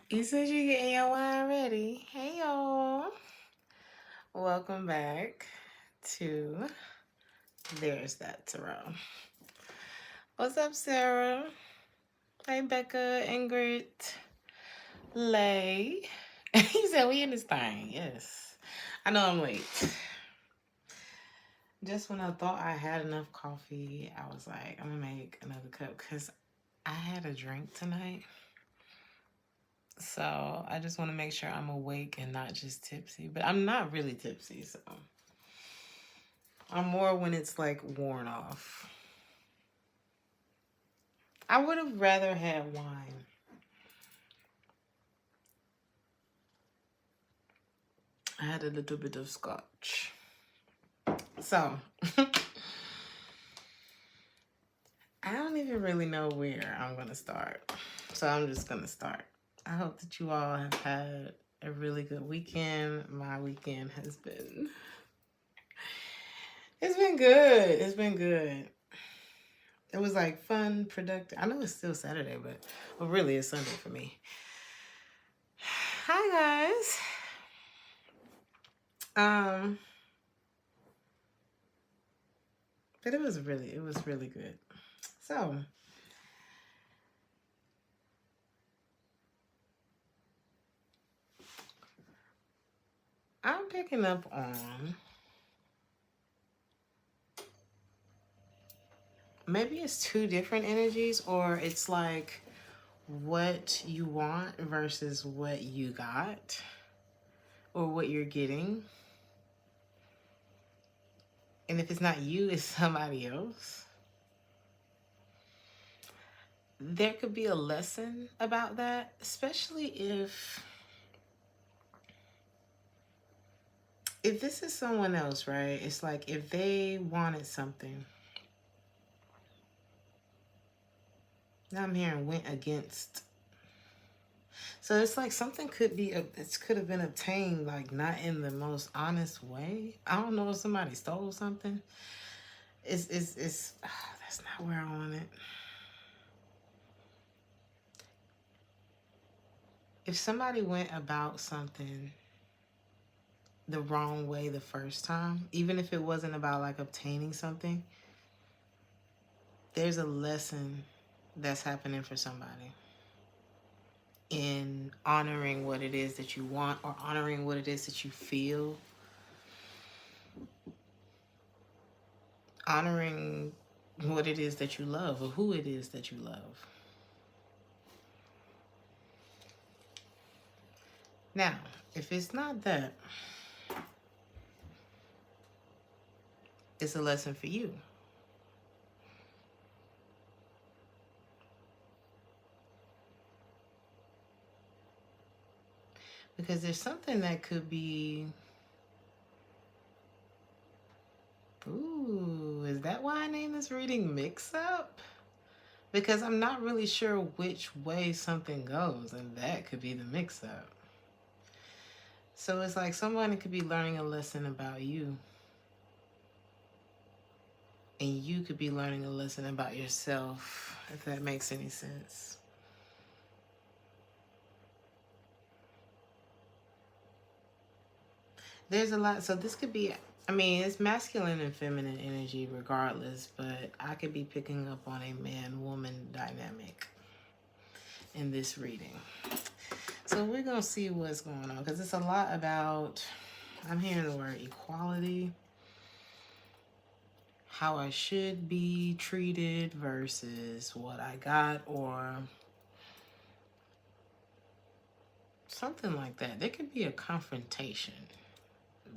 You said you getting your wine ready. Hey y'all. Welcome back to Theresthattarot. What's up, Sarah? Hey, Becca, Ingrid, Lay. He said we in this thing. Yes. I know I'm late. Just when I thought I had enough coffee, I was like, I'm gonna make another cup because I had a drink tonight. So I just want to make sure I'm awake and not just tipsy. But I'm not really tipsy, so I'm more when it's like worn off. I would have rather had wine. I had a little bit of scotch. So I don't even really know where I'm going to start. So I'm just going to start. I hope that you all have had a really good weekend. My weekend has been... It's been good. It's been good. It was like fun, productive. I know it's still Saturday, but really it's Sunday for me. Hi guys. But it was really good. So I'm picking up on, maybe it's two different energies, or it's like what you want versus what you got, or what you're getting. And if it's not you, it's somebody else. There could be a lesson about that, especially if this is someone else, right? It's like if they wanted something. Now I'm hearing went against. So it's like something could have been obtained like not in the most honest way. I don't know if somebody stole something. It's that's not where I want it. If somebody went about something the wrong way the first time, even if it wasn't about like obtaining something, there's a lesson that's happening for somebody in honoring what it is that you want, or honoring what it is that you feel, honoring what it is that you love, or who it is that you love. Now, if it's not that, it's a lesson for you. Because there's something that could be... Ooh, is that why I named this reading Mix Up? Because I'm not really sure which way something goes, and that could be the mix up. So it's like someone could be learning a lesson about you, and you could be learning a lesson about yourself, if that makes any sense. There's a lot. So this could be, I mean, it's masculine and feminine energy regardless, but I could be picking up on a man-woman dynamic in this reading. So we're going to see what's going on, because it's a lot about, I'm hearing the word equality, how I should be treated versus what I got, or something like that. There could be a confrontation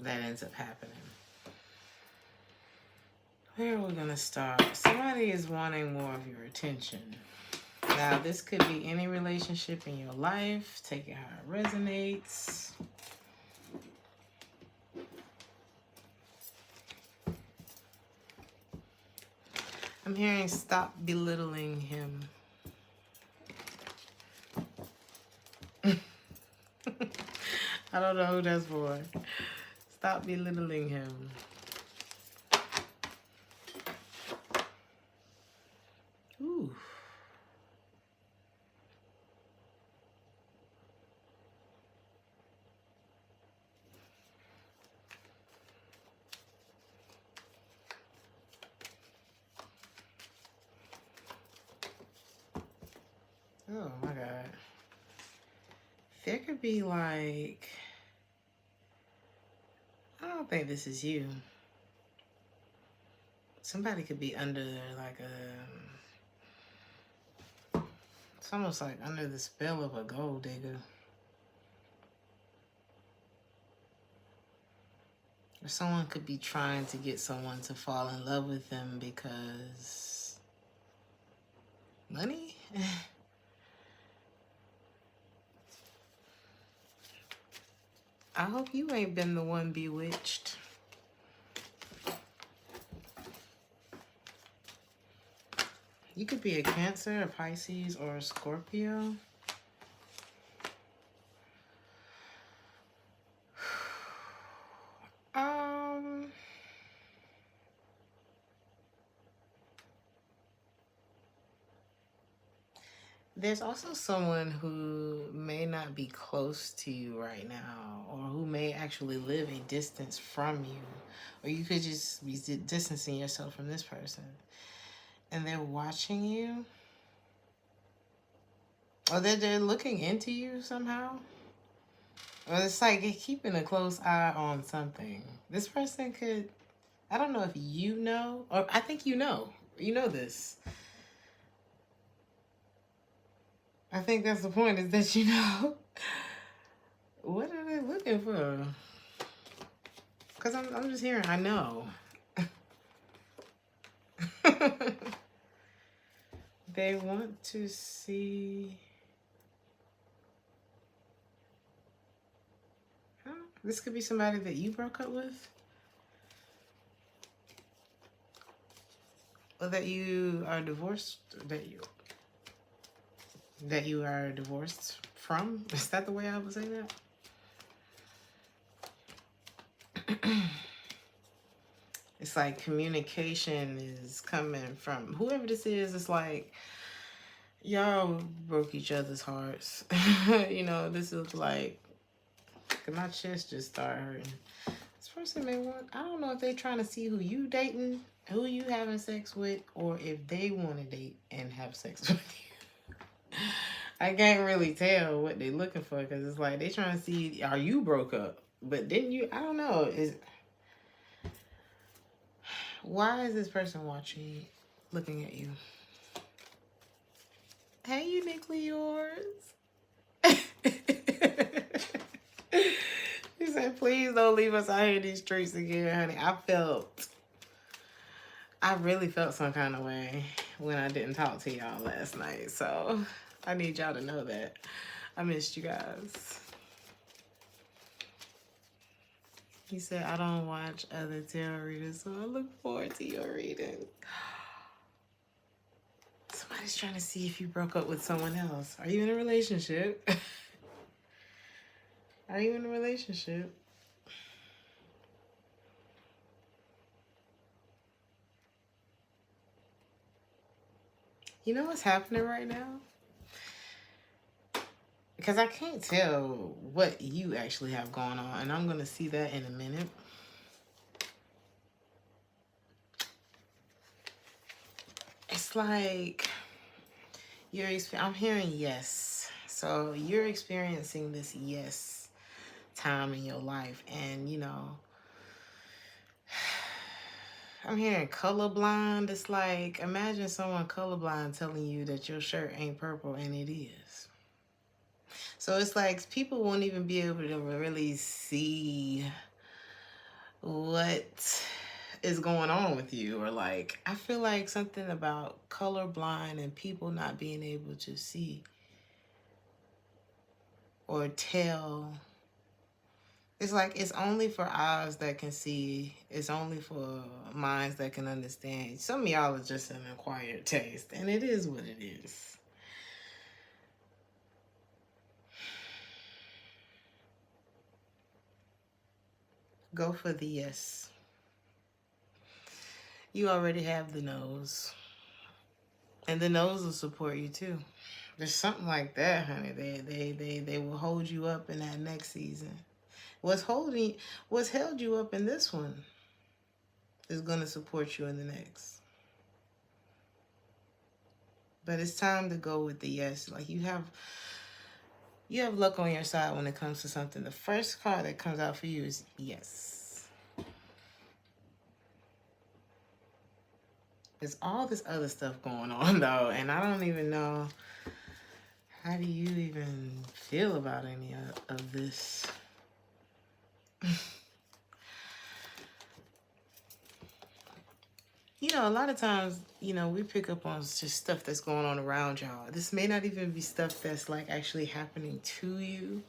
that ends up happening. Where are we going to start? Somebody is wanting more of your attention. Now, this could be any relationship in your life. Take it how it resonates. I'm hearing stop belittling him. I don't know who that's for. Stop belittling him. Ooh. Oh my God. There could be like, I don't think this is you. Somebody could be under like it's almost like under the spell of a gold digger. Or someone could be trying to get someone to fall in love with them because money? I hope you ain't been the one bewitched. You could be a Cancer, a Pisces, or a Scorpio. There's also someone who may not be close to you right now, or who may actually live a distance from you, or you could just be distancing yourself from this person, and they're watching you, or they're looking into you somehow, or it's like they're keeping a close eye on something. This person could, I don't know if you know, or I think you know this. I think that's the point, is that you know. What are they looking for? Because I'm just hearing, I know. They want to see. Huh? This could be somebody that you broke up with. Or that you are divorced. That you are divorced from. Is that the way I would say that? It's like communication is coming from whoever this is. It's like y'all broke each other's hearts. You know, this is like my chest just started hurting. This person may want, I don't know if they're trying to see who you dating, who you having sex with, or if they want to date and have sex with you. I can't really tell what they're looking for, because it's like they're trying to see, are you broke up? But didn't you, I don't know. Why is this person watching, looking at you? Hey, uniquely yours. He said, please don't leave us out here in these streets again, honey. I really felt some kind of way when I didn't talk to y'all last night. So I need y'all to know that. I missed you guys. He said, I don't watch other tarot readers, so I look forward to your reading. Somebody's trying to see if you broke up with someone else. Are you in a relationship? Are you in a relationship? You know what's happening right now? Because I can't tell what you actually have going on, and I'm going to see that in a minute. It's like I'm hearing yes. So you're experiencing this yes time in your life, and you know, I'm hearing colorblind. It's like, imagine someone colorblind telling you that your shirt ain't purple and it is. So it's like people won't even be able to really see what is going on with you. Or like, I feel like something about colorblind and people not being able to see or tell. It's like, it's only for eyes that can see. It's only for minds that can understand. Some of y'all are just an acquired taste, and it is what it is. Go for the yes. You already have the nose. And the nose will support you too. There's something like that, honey. They will hold you up in that next season. What's held you up in this one is going to support you in the next. But it's time to go with the yes. Like you have luck on your side when it comes to something. The first card that comes out for you is yes. There's all this other stuff going on though, and I don't even know, how do you even feel about any of this? You know, a lot of times, you know, we pick up on just stuff that's going on around y'all. This may not even be stuff that's like actually happening to you.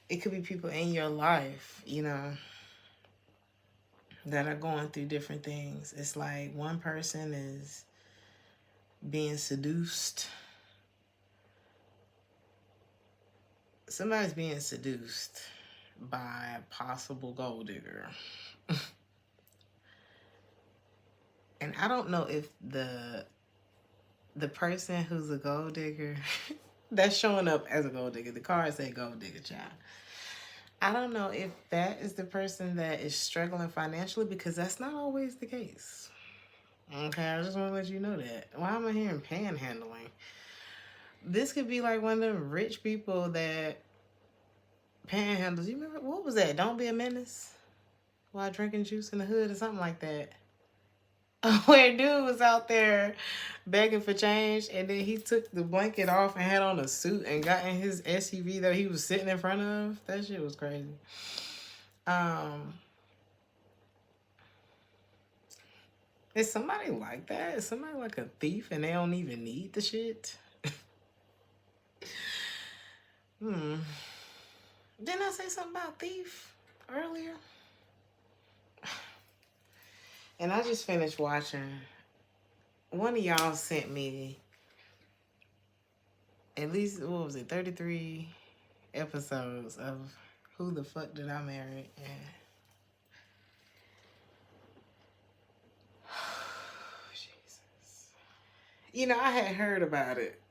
It could be people in your life, you know, that are going through different things. It's like one person is being seduced. Somebody's being seduced by a possible gold digger. And I don't know if the person who's a gold digger that's showing up as a gold digger, the cards say gold digger, child. I don't know if that is the person that is struggling financially, because that's not always the case. Okay, I just want to let you know that. Why am I hearing panhandling? This could be like one of them rich people that panhandles. You remember, what was that? Don't Be a Menace? While drinking juice in the hood or something like that. Where dude was out there begging for change, and then he took the blanket off and had on a suit and got in his SUV that he was sitting in front of. That shit was crazy. Is somebody like that? Is somebody like a thief and they don't even need the shit? Didn't I say something about thief earlier? And I just finished watching. One of y'all sent me at least, what was it, 33 episodes of Who the Fuck Did I Marry? And Jesus. You know, I had heard about it.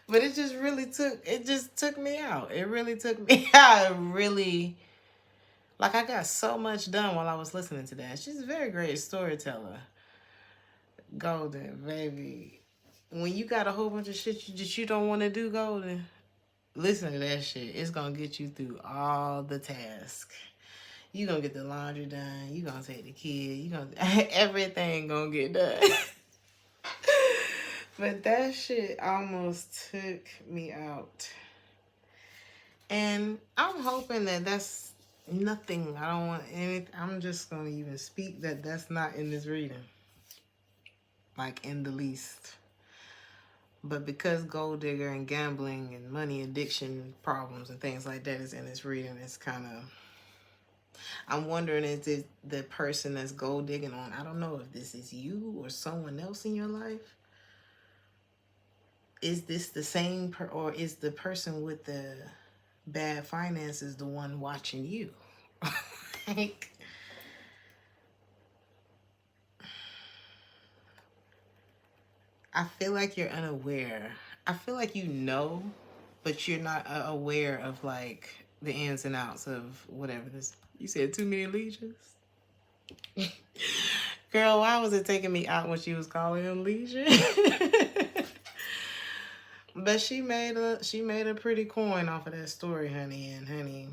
But it just took me out. It really took me out. Like, I got so much done while I was listening to that. She's a very great storyteller. Golden, baby. When you got a whole bunch of shit you don't want to do, Golden, listen to that shit. It's going to get you through all the tasks. You going to get the laundry done. You going to take the kid. Everything going to get done. But that shit almost took me out. And I'm hoping that that's nothing. I don't want anything. I'm just going to even speak that that's not in this reading. Like, in the least. But because gold digger and gambling and money addiction problems and things like that is in this reading, it's kind of... I'm wondering, is it the person that's gold digging on? I don't know if this is you or someone else in your life. Is this the same or is the person with the bad finances the one watching you? Like, I feel like you're unaware. I feel like you know, but you're not aware of like the ins and outs of whatever this. You said too many legions? Girl, why was it taking me out when she was calling him legion? But she made a pretty coin off of that story, honey. And honey,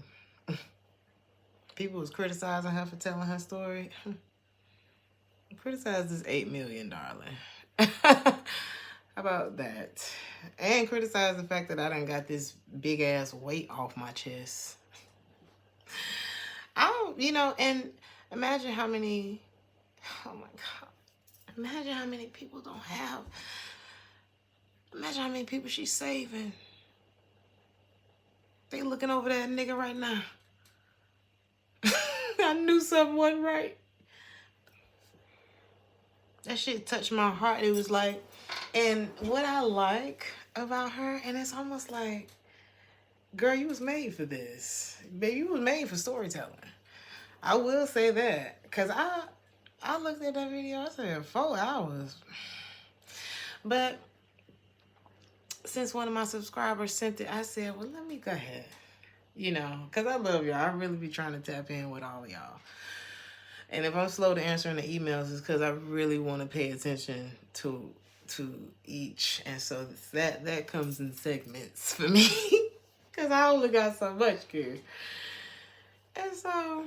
people was criticizing her for telling her story. Criticize this $8 million, darling. How about that? And criticize the fact that I done got this big ass weight off my chest. And imagine how many, oh my God. Imagine how many people don't have. Imagine how many people she's saving. They looking over that nigga right now. I knew something wasn't right. That shit touched my heart. It was like, and what I like about her, and it's almost like, girl, you was made for this. Baby, you was made for storytelling. I will say that. Because I looked at that video, I said 4 hours. But since one of my subscribers sent it, I said, well, let me go ahead. You know, because I love y'all. I really be trying to tap in with all of y'all. And if I'm slow to answering the emails, it's because I really want to pay attention to each. And so that comes in segments for me. Because I only got so much here. And so,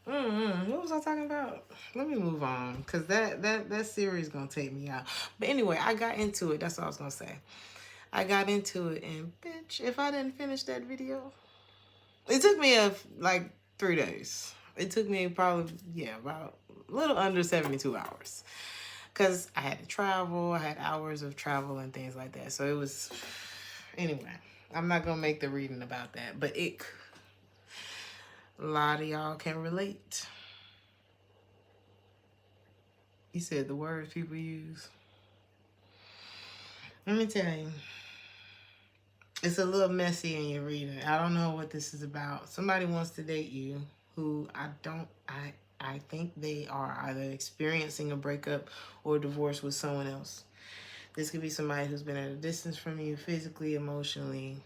what was I talking about? Let me move on. Because that series is going to take me out. But anyway, I got into it. That's what I was going to say. I got into it. And bitch, if I didn't finish that video, it took me like 3 days. It took me probably, about a little under 72 hours. Because I had to travel. I had hours of travel and things like that. So it was, anyway, I'm not going to make the reading about that. But a lot of y'all can relate. You said the words people use. Let me tell you. It's a little messy in your reading. I don't know what this is about. Somebody wants to date you who I think they are either experiencing a breakup or divorce with someone else. This could be somebody who's been at a distance from you physically, emotionally.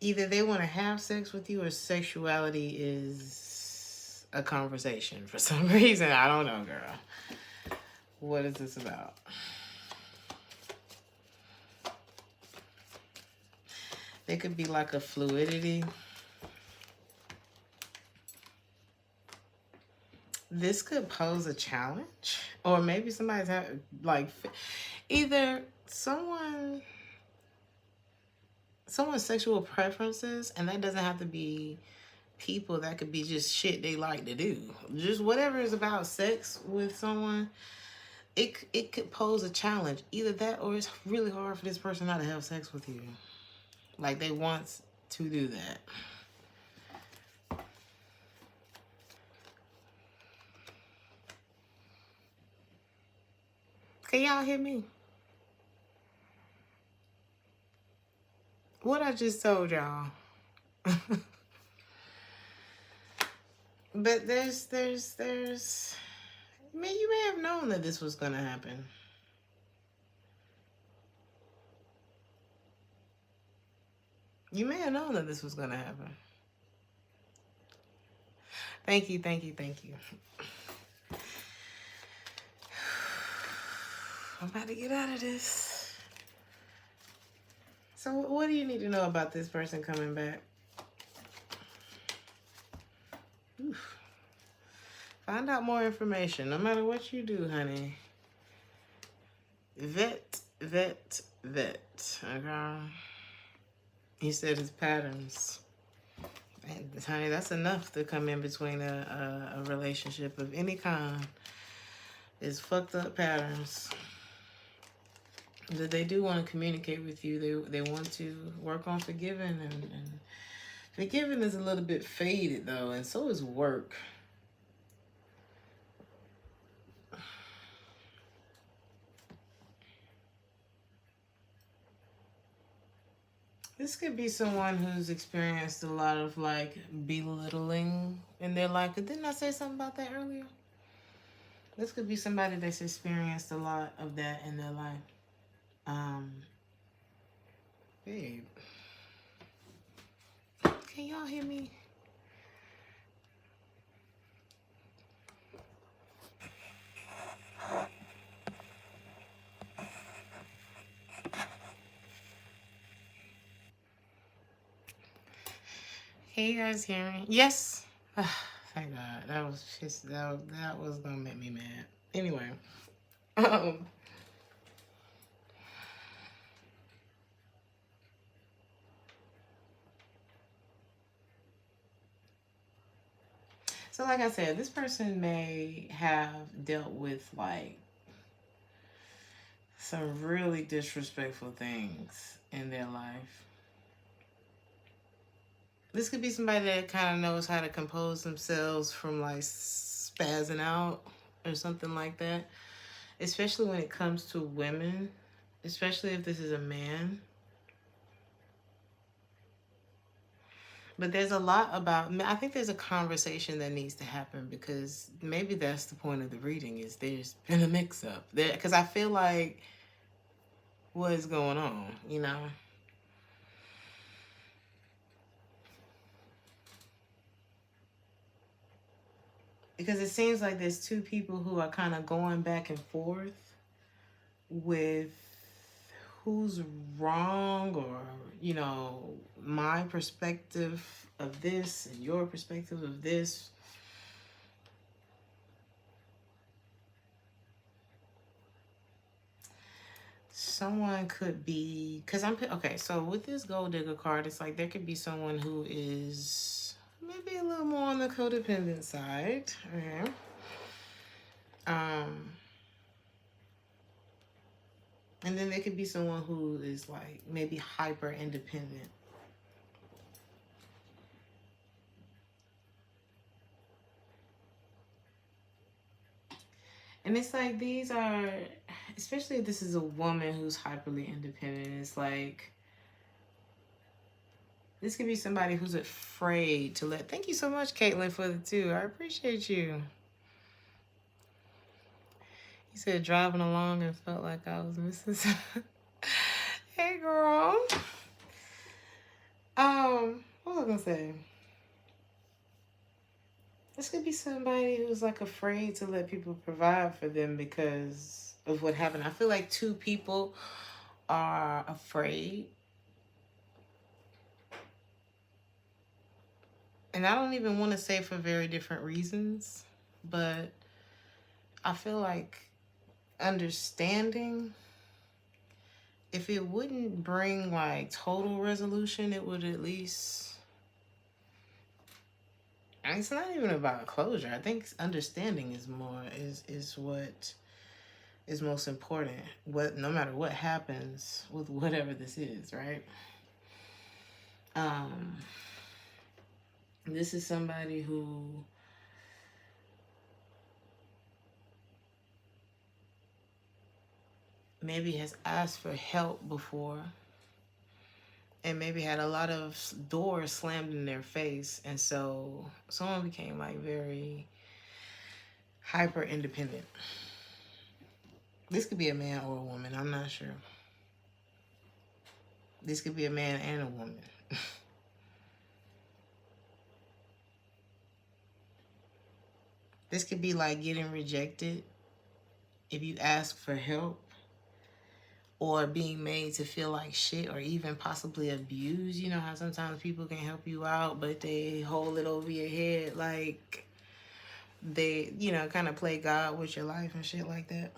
Either they want to have sex with you or sexuality is a conversation for some reason. I don't know, girl. What is this about? There could be like a fluidity. This could pose a challenge. Or maybe somebody's like either someone's sexual preferences, and that doesn't have to be people. That could be just shit they like to do. Just whatever is about sex with someone, it could pose a challenge. Either that or it's really hard for this person not to have sex with you. Like they want to do that. Can y'all hear me? What I just told y'all. But there's I mean, you may have known that this was gonna happen. You may have known that this was gonna happen. Thank you. I'm about to get out of this. So what do you need to know about this person coming back? Oof. Find out more information. No matter what you do, honey. Vet. Okay? He said his patterns. And, honey, that's enough to come in between a relationship of any kind. Is fucked up patterns. That they do want to communicate with you. They want to work on forgiving, and forgiving is a little bit faded though, and so is work. This could be someone who's experienced a lot of like belittling in their life. Didn't I say something about that earlier? This could be somebody that's experienced a lot of that in their life. Babe. Can y'all hear me? Can you guys hear me? Yes. Thank God. That was just that was gonna make me mad. Anyway. So like I said, this person may have dealt with like some really disrespectful things in their life. This could be somebody that kind of knows how to compose themselves from like spazzing out or something like that. Especially when it comes to women. Especially if this is a man. But there's a lot about, I think there's a conversation that needs to happen, because maybe that's the point of the reading, is there's been a mix-up. Because I feel like, what is going on, you know? Because it seems like there's two people who are kind of going back and forth with who's wrong, or, you know, my perspective of this and your perspective of this. Someone could be, because okay, so with this gold digger card, it's like there could be someone who is maybe a little more on the codependent side. Okay. And then there could be someone who is like maybe hyper independent. And it's like these are, especially if this is a woman who's hyperly independent, it's like this could be somebody who's afraid to let. Thank you so much, Caitlin, for the 2. I appreciate you. He said driving along and felt like I was missing something. Hey, girl. What was I gonna say? This could be somebody who's like afraid to let people provide for them because of what happened. I feel like 2 people are afraid. And I don't even want to say for very different reasons, but I feel like understanding, if it wouldn't bring like total resolution, it would at least, and it's not even about closure. I think understanding is more is what is most important. What, no matter what happens with whatever this is, right? This is somebody who maybe has asked for help before and maybe had a lot of doors slammed in their face, and so someone became like very hyper independent. This could be a man or a woman, I'm not sure. This could be a man and a woman. This could be like getting rejected if you ask for help, or being made to feel like shit, or even possibly abused. You know how sometimes people can help you out, but they hold it over your head like they, you know, kind of play God with your life and shit like that.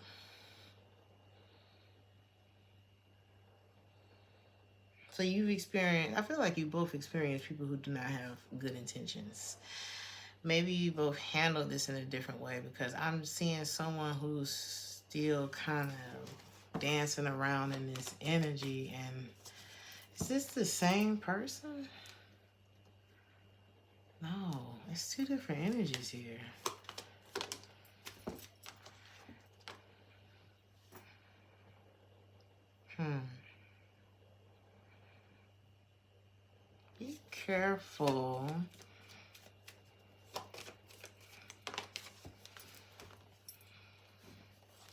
So you've experienced, I feel like you both experienced people who do not have good intentions. Maybe you both handle this in a different way, because I'm seeing someone who's still kind of dancing around in this energy. And is this the same person? No, it's 2 different energies here. Be careful.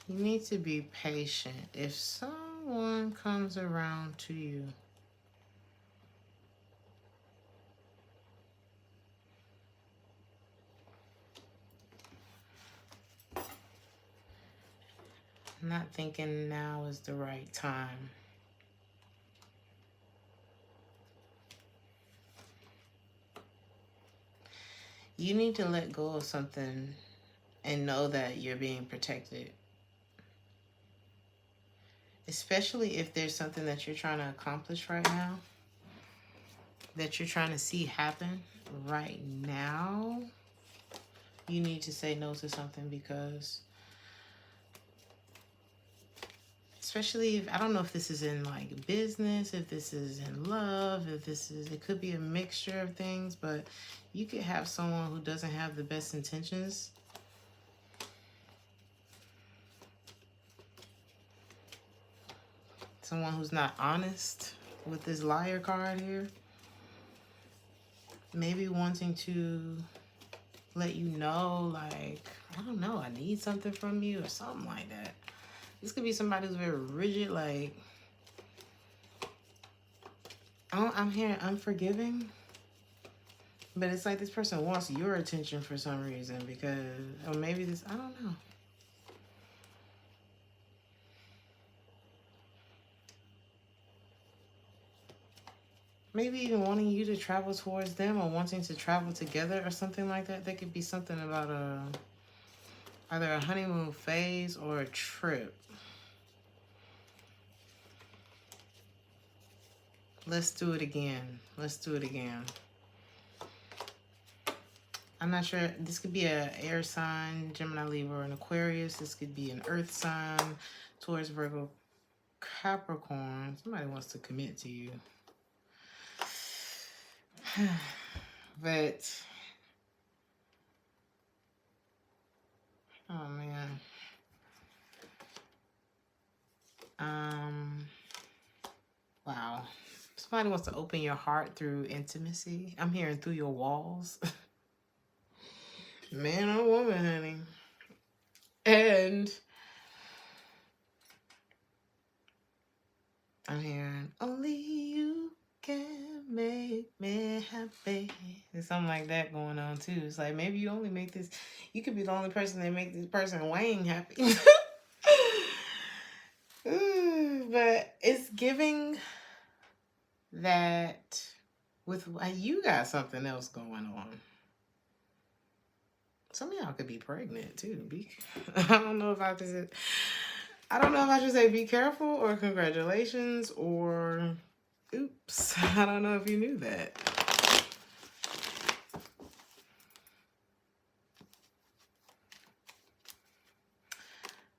You need to be patient. If someone comes around to you, I'm not thinking now is the right time. You need to let go of something and know that you're being protected. Especially if there's something that you're trying to accomplish right now, that you're trying to see happen right now. You need to say no to something, because especially if, I don't know if this is in like business, if this is in love, if this is, it could be a mixture of things, but you could have someone who doesn't have the best intentions. Someone who's not honest with this liar card here. Maybe wanting to let you know, like, I don't know, I need something from you or something like that. This could be somebody who's very rigid, like, I'm hearing unforgiving. But it's like this person wants your attention for some reason because, or maybe this, I don't know. Maybe even wanting you to travel towards them or wanting to travel together or something like that. There could be something about either a honeymoon phase or a trip. Let's do it again. Let's do it again. I'm not sure. This could be an air sign, Gemini, Libra, or an Aquarius. This could be an earth sign, Taurus, Virgo, Capricorn. Somebody wants to commit to you. But, oh man. Wow. Somebody wants to open your heart through intimacy. I'm hearing through your walls. Man or woman, honey. And I'm hearing only you can make me happy. There's something like that going on too. It's like maybe you only make this, you could be the only person that make this person Wayne happy. Ooh, but it's giving that with you got something else going on. Some of y'all could be pregnant too. I don't know if I should say be careful or congratulations or oops. I don't know if you knew that.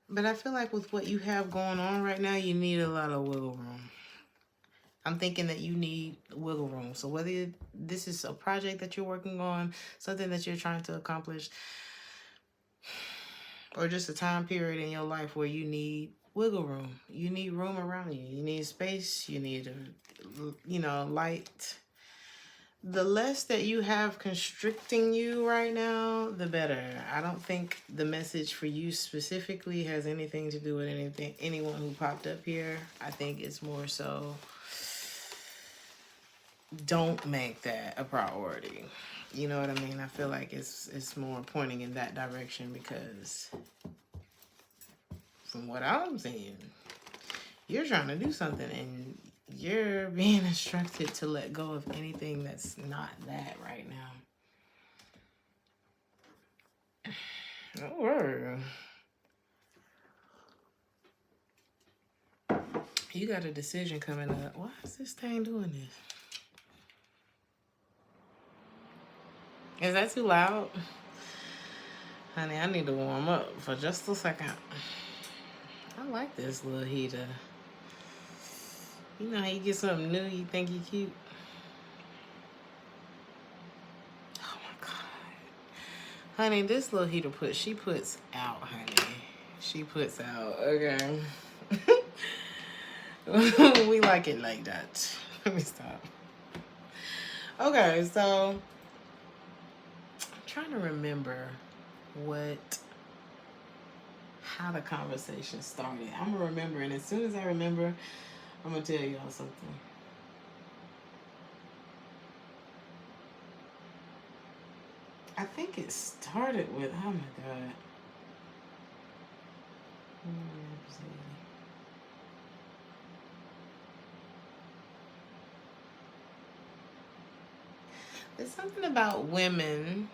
But I feel like with what you have going on right now, you need a lot of wiggle room. I'm thinking that you need wiggle room. So whether this is a project that you're working on, something that you're trying to accomplish, or just a time period in your life where you need wiggle room. You need room around you. You need space. You need, light. The less that you have constricting you right now, the better. I don't think the message for you specifically has anything to do with anyone who popped up here. I think it's more so don't make that a priority. You know what I mean? I feel like it's more pointing in that direction because from what I'm seeing, you're trying to do something and you're being instructed to let go of anything that's not that right now. Don't worry. You got a decision coming up. Why is this thing doing this? Is that too loud? Honey, I need to warm up for just a second. I like this little heater. You know how you get something new, you think you cute? Oh my God. Honey, this little heater she puts out, honey. She puts out, okay. We like it like that. Let me stop. Okay, so I'm trying to remember how the conversation started. I'm gonna remember, and as soon as I remember, I'm gonna tell y'all something. I think it started with, oh my God. There's something about women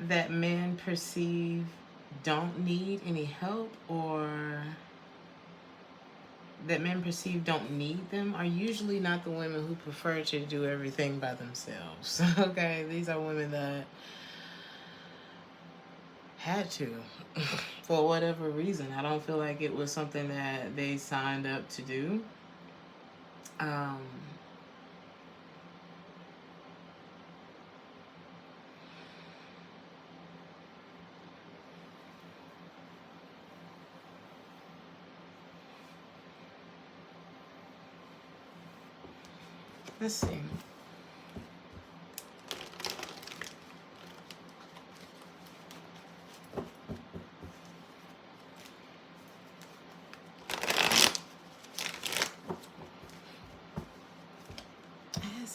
that men perceive don't need any help, or that men perceive don't need them, are usually not the women who prefer to do everything by themselves. Okay, these are women that had to for whatever reason. I don't feel like it was something that they signed up to do. Let's see.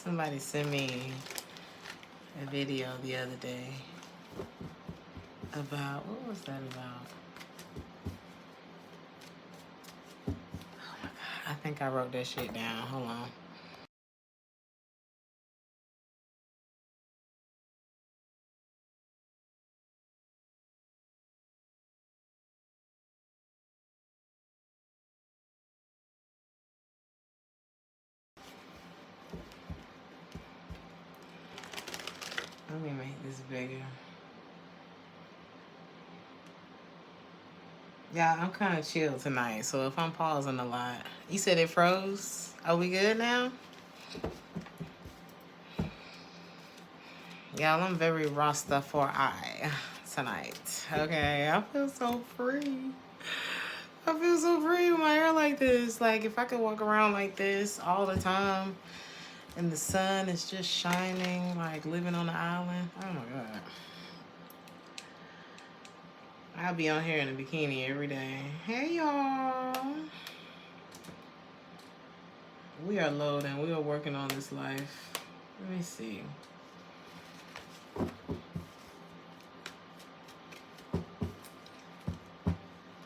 Somebody sent me a video the other day about, what was that about? Oh my God, I think I wrote that shit down. Hold on. Let me make this bigger. Yeah, I'm kind of chill tonight, so if I'm pausing a lot. You said it froze? Are we good now? Y'all, I'm very Rastafari tonight. Okay, I feel so free. I feel so free with my hair like this. Like, if I could walk around like this all the time and the sun is just shining, like living on the island. Oh my God. I'll be on here in a bikini every day. Hey, y'all. We are loading. We are working on this life. Let me see.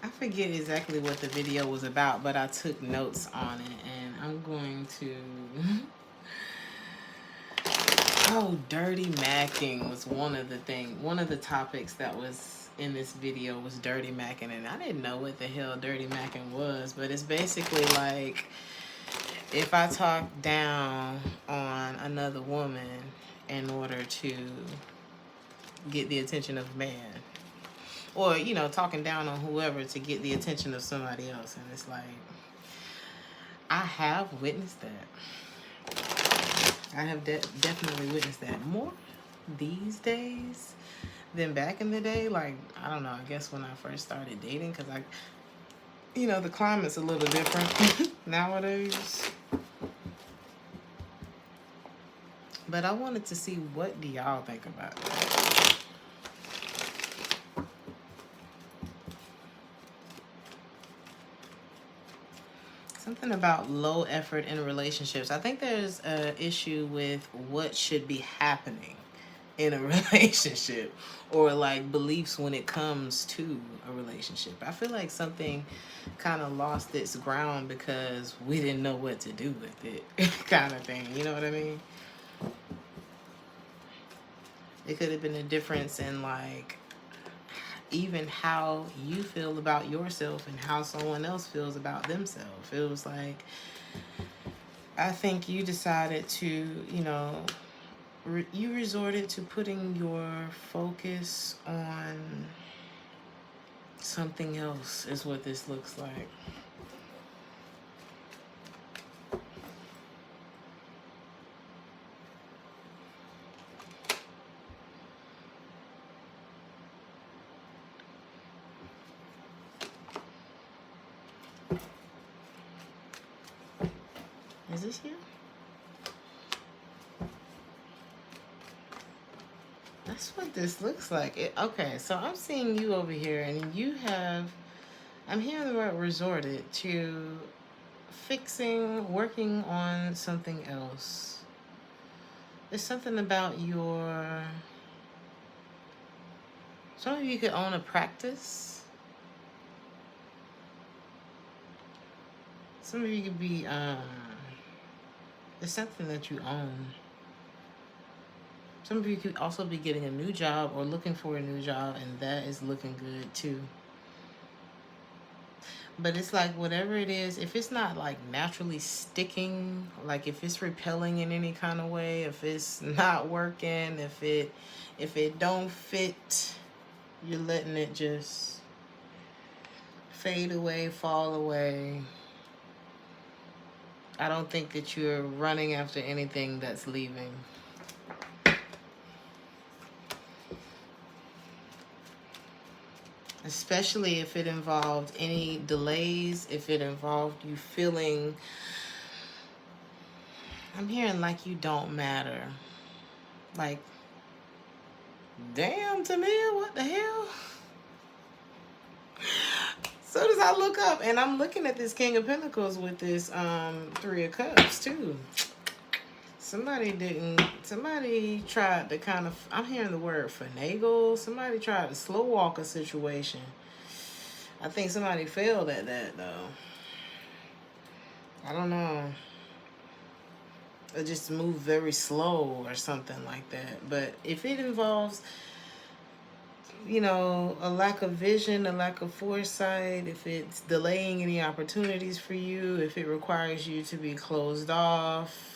I forget exactly what the video was about, but I took notes on it, and I'm going to... Oh, dirty macking was one of the topics that was in this video was dirty macking, and I didn't know what the hell dirty macking was, but it's basically like if I talk down on another woman in order to get the attention of a man, or, you know, talking down on whoever to get the attention of somebody else, and it's like, I have witnessed that. I have definitely witnessed that more these days than back in the day. Like, I don't know, I guess when I first started dating, because you know, the climate's a little different nowadays. But I wanted to see, what do y'all think about that? Something about low effort in relationships. I think there's an issue with what should be happening in a relationship, or like beliefs when it comes to a relationship. I feel like something kind of lost its ground because we didn't know what to do with it, kind of thing. You know what I mean? It could have been a difference in like even how you feel about yourself and how someone else feels about themselves. It was like, I think you decided to, you know, you resorted to putting your focus on something else, is what this looks like. Is this here? That's what this looks like. Okay, so I'm seeing you over here, and you have, I'm hearing the word resorted to working on something else. There's something about some of you could own a practice. Some of you could be, it's something that you own. Some of you could also be getting a new job or looking for a new job, and that is looking good too. But it's like, whatever it is, if it's not like naturally sticking, like if it's repelling in any kind of way, if it's not working, if it don't fit, you're letting it just fade away, fall away. I don't think that you're running after anything that's leaving. Especially if it involved any delays, if it involved you feeling, I'm hearing like you don't matter. Like, damn, Tamia, what the hell? Soon as I look up, and I'm looking at this King of Pentacles with this 3 of Cups too. somebody tried to kind of, I'm hearing the word finagle. Somebody tried to slow walk a situation. I think somebody failed at that, though. I don't know. Or just move very slow or something like that. But if it involves, you know, a lack of vision, a lack of foresight, if it's delaying any opportunities for you, if it requires you to be closed off,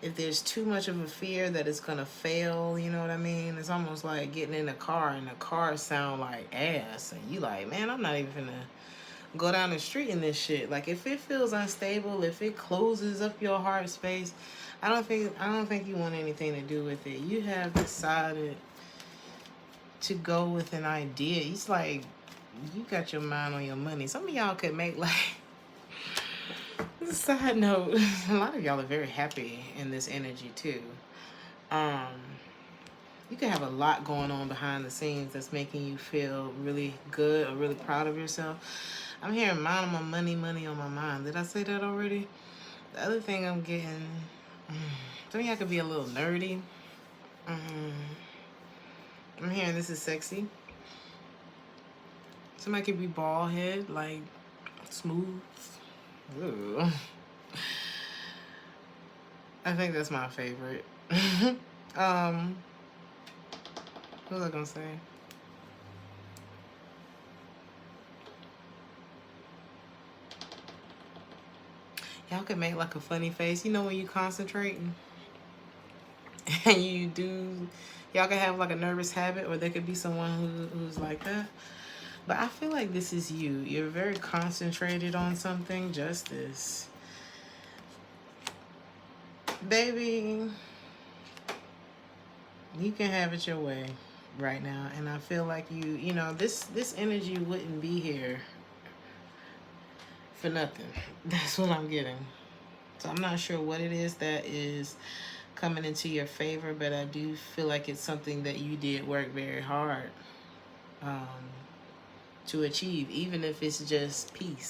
if there's too much of a fear that it's gonna fail, you know what I mean? It's almost like getting in a car and the car sound like ass, and you like, man, I'm not even gonna go down the street in this shit. Like, if it feels unstable, if it closes up your heart space, I don't think you want anything to do with it. You have decided to go with an idea. It's like you got your mind on your money. Some of y'all could make, like, side note, a lot of y'all are very happy in this energy too. You can have a lot going on behind the scenes that's making you feel really good or really proud of yourself. I'm hearing mind on my money, money on my mind. Did I say that already? The other thing I'm getting, some of y'all could be a little nerdy. I'm hearing this is sexy. Somebody could be bald head, like smooth. Ooh. I think that's my favorite. What was I gonna say? Y'all could make like a funny face. You know when you concentrating and y'all can have like a nervous habit, or there could be someone who's like that. But I feel like this is you. You're very concentrated on something. Justice. Baby, you can have it your way right now. And I feel like you know, this energy wouldn't be here for nothing. That's what I'm getting. So I'm not sure what it is that is coming into your favor, but I do feel like it's something that you did work very hard to achieve, even if it's just peace.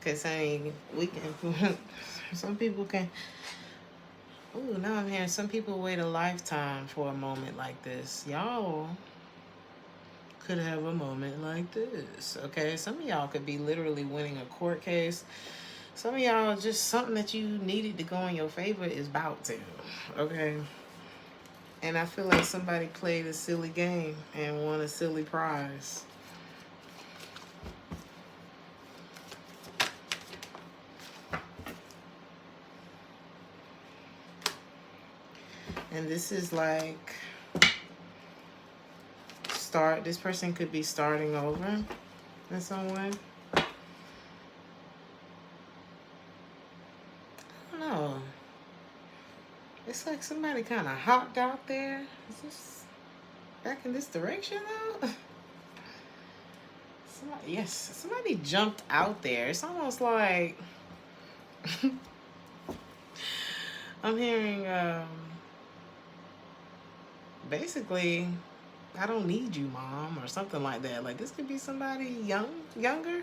Because, I mean, we can, some people can, ooh, now I'm hearing some people wait a lifetime for a moment like this. Y'all could have a moment like this, okay? Some of y'all could be literally winning a court case. Some of y'all, just something that you needed to go in your favor is about to, okay? And I feel like somebody played a silly game and won a silly prize. And this is like, this person could be starting over in some way. I don't know. It's like somebody kind of hopped out there. Is this back in this direction though? Somebody jumped out there. It's almost like I'm hearing basically, I don't need you, mom, or something like that. Like, this could be somebody younger.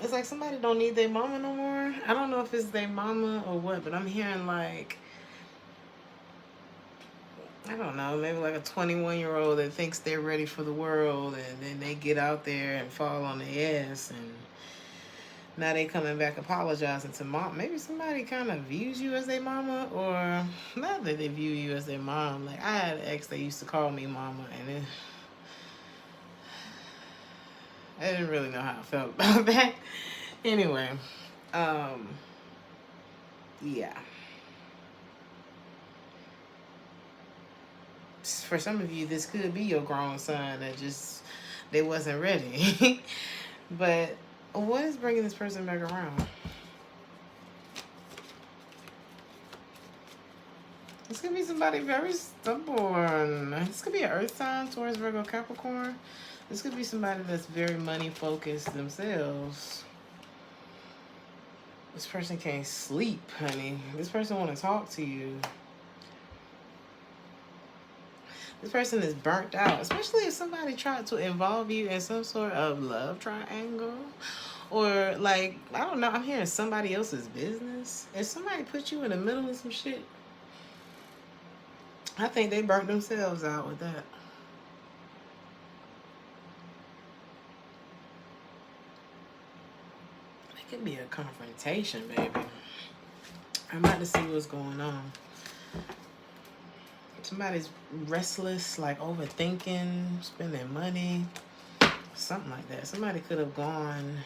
It's like somebody don't need their mama no more. I don't know if it's their mama or what, but I'm hearing like, I don't know, maybe like a 21-year-old that thinks they're ready for the world, and then they get out there and fall on their ass, and now they coming back apologizing to mom. Maybe somebody kind of views you as their mama, or not that they view you as their mom. Like, I had an ex that used to call me mama, and I didn't really know how I felt about that. Anyway, yeah. For some of you, this could be your grown son that just, they wasn't ready. But what is bringing this person back around? This could be somebody very stubborn. This could be an earth sign, Taurus, Virgo, Capricorn. This could be somebody that's very money focused themselves. This person can't sleep, honey. This person want to talk to you. This person is burnt out, especially if somebody tried to involve you in some sort of love triangle, Or like, I don't know, I'm hearing somebody else's business. If somebody put you in the middle of some shit, I think they burnt themselves out with that. It could be a confrontation, baby. I'm about to see what's going on. Somebody's restless, like overthinking, spending money, something like that. Somebody could have gone.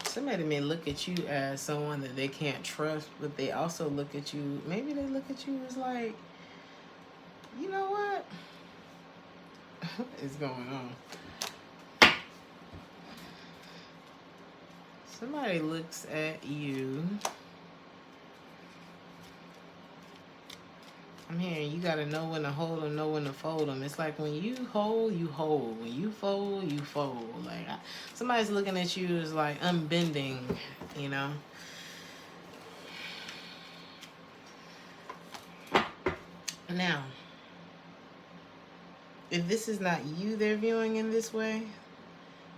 Somebody may look at you as someone that they can't trust, but they also look at you. Maybe they look at you as like, you know what? What is going on? Somebody looks at you. I'm hearing you gotta know when to hold them, know when to fold them. It's like when you hold, you hold. When you fold, you fold. Like somebody's looking at you as like unbending, you know. Now, if this is not you they're viewing in this way,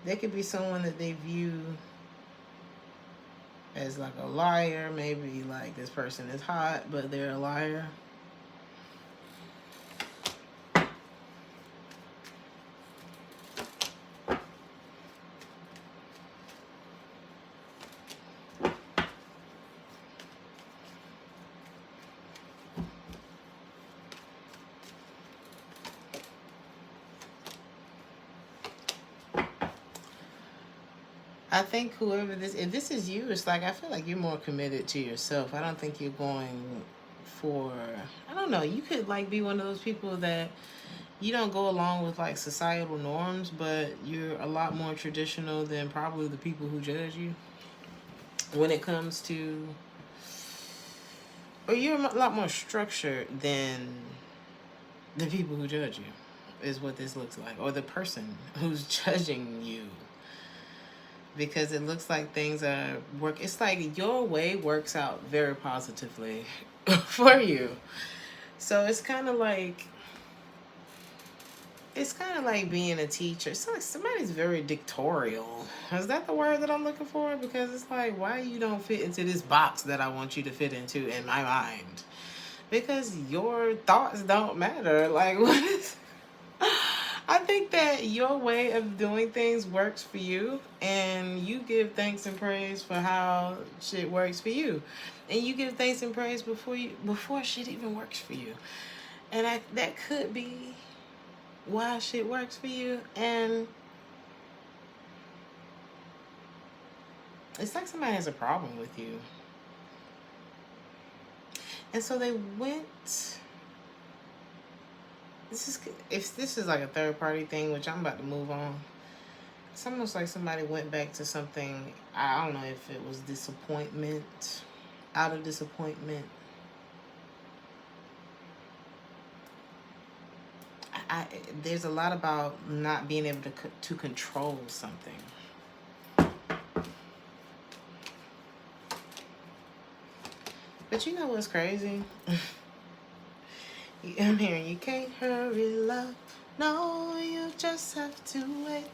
there could be someone that they view as like a liar. Maybe like this person is hot, but they're a liar. I think whoever this, if this is you, it's like, I feel like you're more committed to yourself. I don't think you're going for, I don't know, you could like be one of those people that you don't go along with like societal norms, but you're a lot more traditional than probably the people who judge you when it comes to, or you're a lot more structured than the people who judge you, is what this looks like, or the person who's judging you. Because it looks like things are work. It's like your way works out very positively for you. So it's kind of like being a teacher. It's like somebody's very dictatorial. Is that the word that I'm looking for? Because it's like, why you don't fit into this box that I want you to fit into in my mind? Because your thoughts don't matter. Like, what is... I think that your way of doing things works for you, and you give thanks and praise for how shit works for you, and you give thanks and praise before shit even works for you, and that could be why shit works for you. And it's like somebody has a problem with you, and so they went. If this is like a third party thing, which I'm about to move on, it's almost like somebody went back to something. I don't know if it was disappointment, out of disappointment. There's a lot about not being able to control something. But you know what's crazy? I'm hearing you can't hurry love. No, you just have to wait.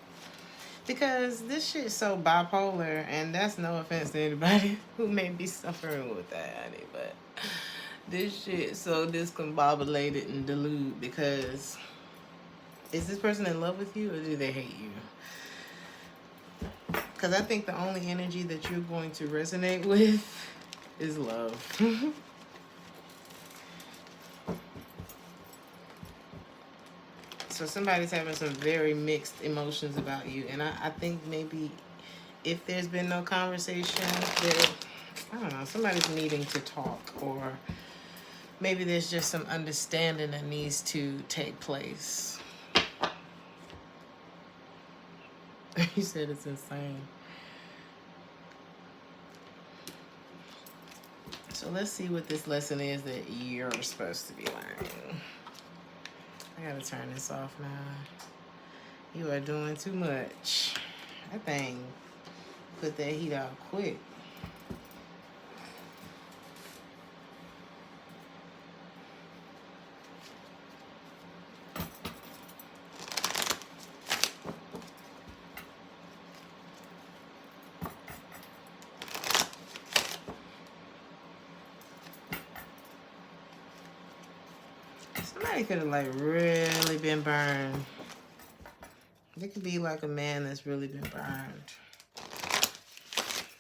Because this shit's so bipolar, and that's no offense to anybody who may be suffering with that, honey, but this shit so discombobulated and dilute. Because is this person in love with you, or do they hate you? Because I think the only energy that you're going to resonate with is love. So somebody's having some very mixed emotions about you. And I think maybe if there's been no conversation, I don't know, somebody's needing to talk. Or maybe there's just some understanding that needs to take place. You said it's insane. So let's see what this lesson is that you're supposed to be learning. I gotta turn this off now. You are doing too much. That thing put that heat out quick. Somebody could have like really been burned. It could be like a man that's really been burned.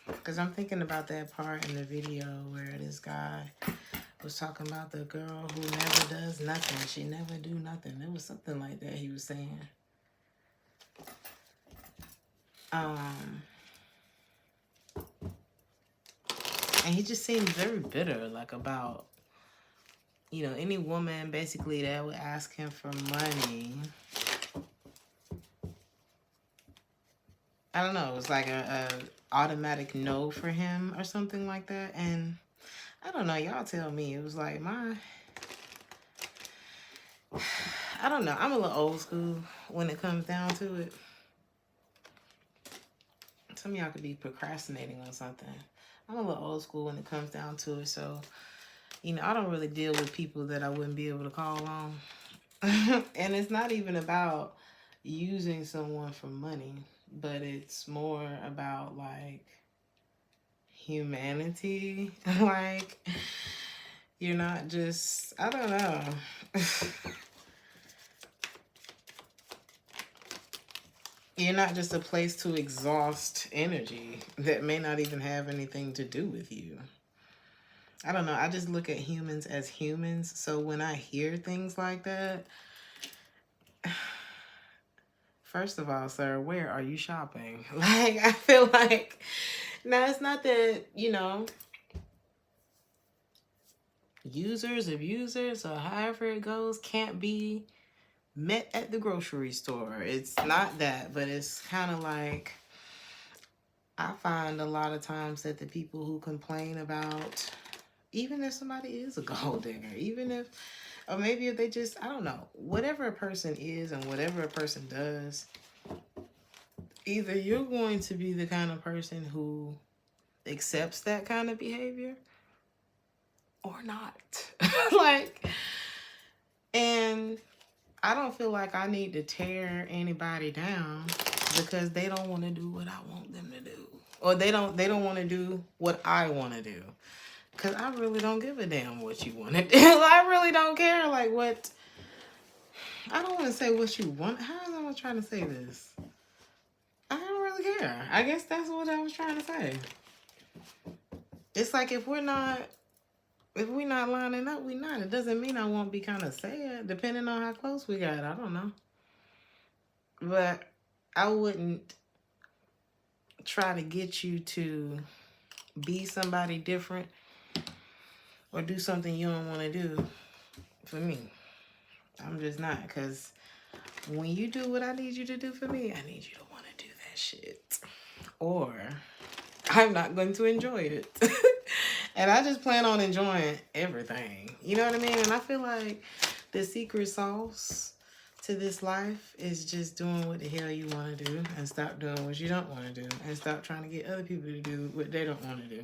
Because I'm thinking about that part in the video where this guy was talking about the girl who never does nothing. She never do nothing. It was something like that he was saying. And he just seemed very bitter, like about, you know, any woman basically that would ask him for money. I don't know, it was like a automatic no for him or something like that. And I don't know, y'all tell me. It was like I don't know. I'm a little old school when it comes down to it. Some of y'all could be procrastinating on something. I'm a little old school when it comes down to it. So, you know, I don't really deal with people that I wouldn't be able to call on. And it's not even about using someone for money, but it's more about like humanity. Like, you're not just, I don't know. You're not just a place to exhaust energy that may not even have anything to do with you. I don't know. I just look at humans as humans. So when I hear things like that, first of all, sir, where are you shopping? Like, I feel like, now it's not that, you know, users, abusers, or however it goes, can't be met at the grocery store. It's not that, but it's kind of like, I find a lot of times that the people who complain about, even if somebody is a gold digger, even if, or maybe if they just, I don't know, whatever a person is and whatever a person does, either you're going to be the kind of person who accepts that kind of behavior or not. Like, and I don't feel like I need to tear anybody down because they don't want to do what I want them to do. Or they don't want to do what I want to do. Because I really don't give a damn what you want to do. I really don't care. Like, what, I don't want to say what you want. How am I trying to say this? I don't really care. I guess that's what I was trying to say. It's like if we're not lining up, we not. It doesn't mean I won't be kind of sad, depending on how close we got. I don't know. But I wouldn't try to get you to be somebody different or do something you don't want to do for me. I'm just not, because when you do what I need you to do for me, I need you to want to do that shit. Or I'm not going to enjoy it. And I just plan on enjoying everything. You know what I mean? And I feel like the secret sauce to this life is just doing what the hell you want to do and stop doing what you don't want to do and stop trying to get other people to do what they don't want to do.